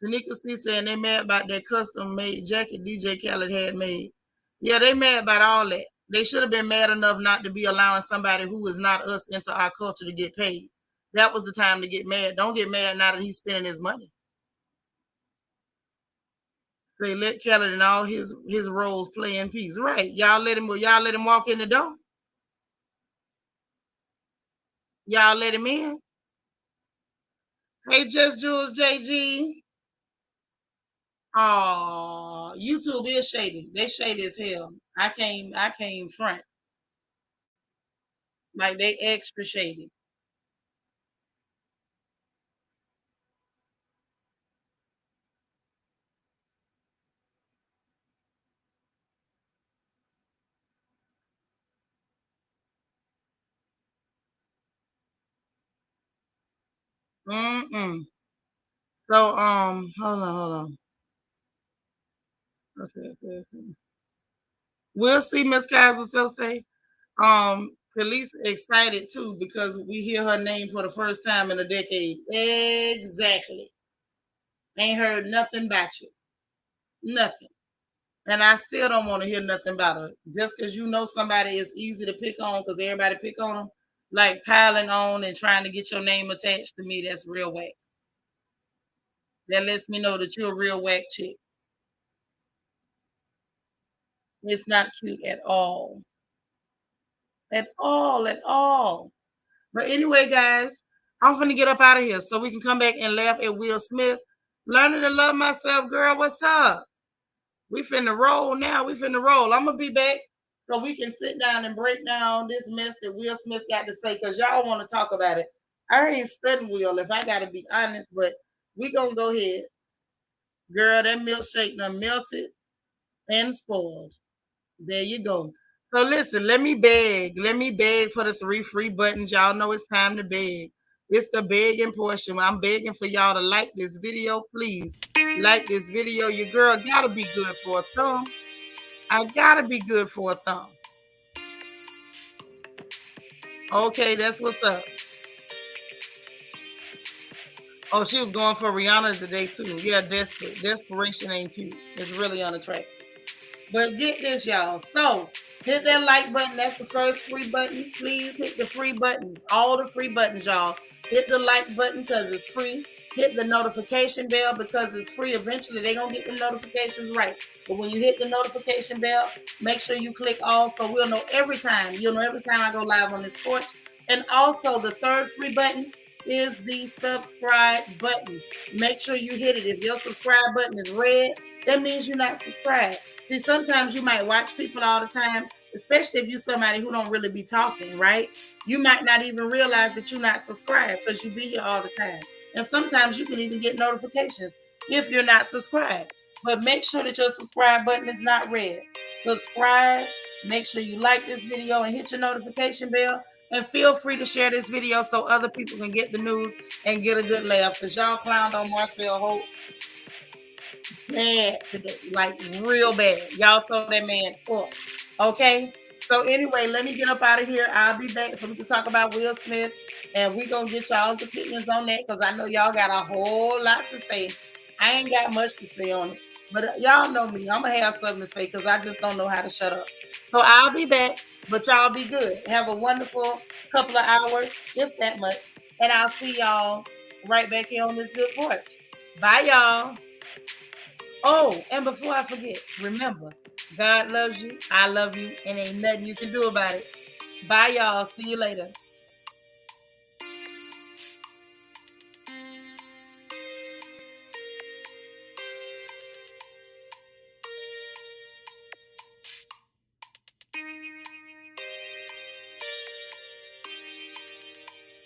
Shanika C saying they mad about that custom made jacket DJ Khaled had made. Yeah, they mad about all that. They should have been mad enough not to be allowing somebody who is not us into our culture to get paid. That was the time to get mad. Don't get mad now that he's spending his money. Say let Kelly and all his roles play in peace. Right. Y'all let him walk in the door. Y'all let him in. Hey, Just Jules JG. Oh, YouTube is shady. They shady as hell. I came front. Like they extra shady. Mm-mm. So hold on. Okay. We'll see, Miss Kaiser so say. Khalees excited too because we hear her name for the first time in a decade. Exactly. Ain't heard nothing about you. Nothing. And I still don't want to hear nothing about her. Just because you know somebody is easy to pick on because everybody pick on them, like piling on and trying to get your name attached to me, that's real whack. That lets me know that you're a real whack chick. It's not cute at all. At all, at all. But anyway, guys, I'm gonna get up out of here so we can come back and laugh at Will Smith. Learning to love myself, girl. What's up? We finna roll now. We finna roll. I'm gonna be back so we can sit down and break down this mess that Will Smith got to say because y'all want to talk about it. I ain't studying Will if I gotta be honest, but we gonna go ahead. Girl, that milkshake done melted and spoiled. There you go. So listen, let me beg. Let me beg for the 3 free buttons. Y'all know it's time to beg. It's the begging portion. I'm begging for y'all to like this video, please. Like this video. Your girl gotta be good for a thumb. I gotta be good for a thumb. Okay, that's what's up. Oh, she was going for Rihanna today too. Yeah, desperate. Desperation ain't cute. It's really unattractive. But get this, y'all. So hit that like button. That's the first free button. Please hit the free buttons. All the free buttons, y'all. Hit the like button because it's free. Hit the notification bell because it's free. Eventually, they're going to get the notifications right. But when you hit the notification bell, make sure you click all so we'll know every time. You'll know every time I go live on this porch. And also, the third free button is the subscribe button. Make sure you hit it. If your subscribe button is red, that means you're not subscribed. See, sometimes you might watch people all the time, especially if you're somebody who don't really be talking, right? You might not even realize that you're not subscribed because you be here all the time. And sometimes you can even get notifications if you're not subscribed. But make sure that your subscribe button is not red. Subscribe, make sure you like this video and hit your notification bell. And feel free to share this video so other people can get the news and get a good laugh. Because y'all clowned on Marcel Holt bad today, like real bad. Y'all told that man up. Okay. So anyway, let me get up out of here. I'll be back so we can talk about Will Smith, and we gonna get y'all's opinions on that because I know y'all got a whole lot to say. I ain't got much to say on it, but y'all know me. I'm gonna have something to say because I just don't know how to shut up. So I'll be back, but y'all be good. Have a wonderful couple of hours, if that much, and I'll see y'all right back here on this good porch. Bye, y'all. Oh, and before I forget, remember, God loves you, I love you, and ain't nothing you can do about it. Bye, y'all. See you later.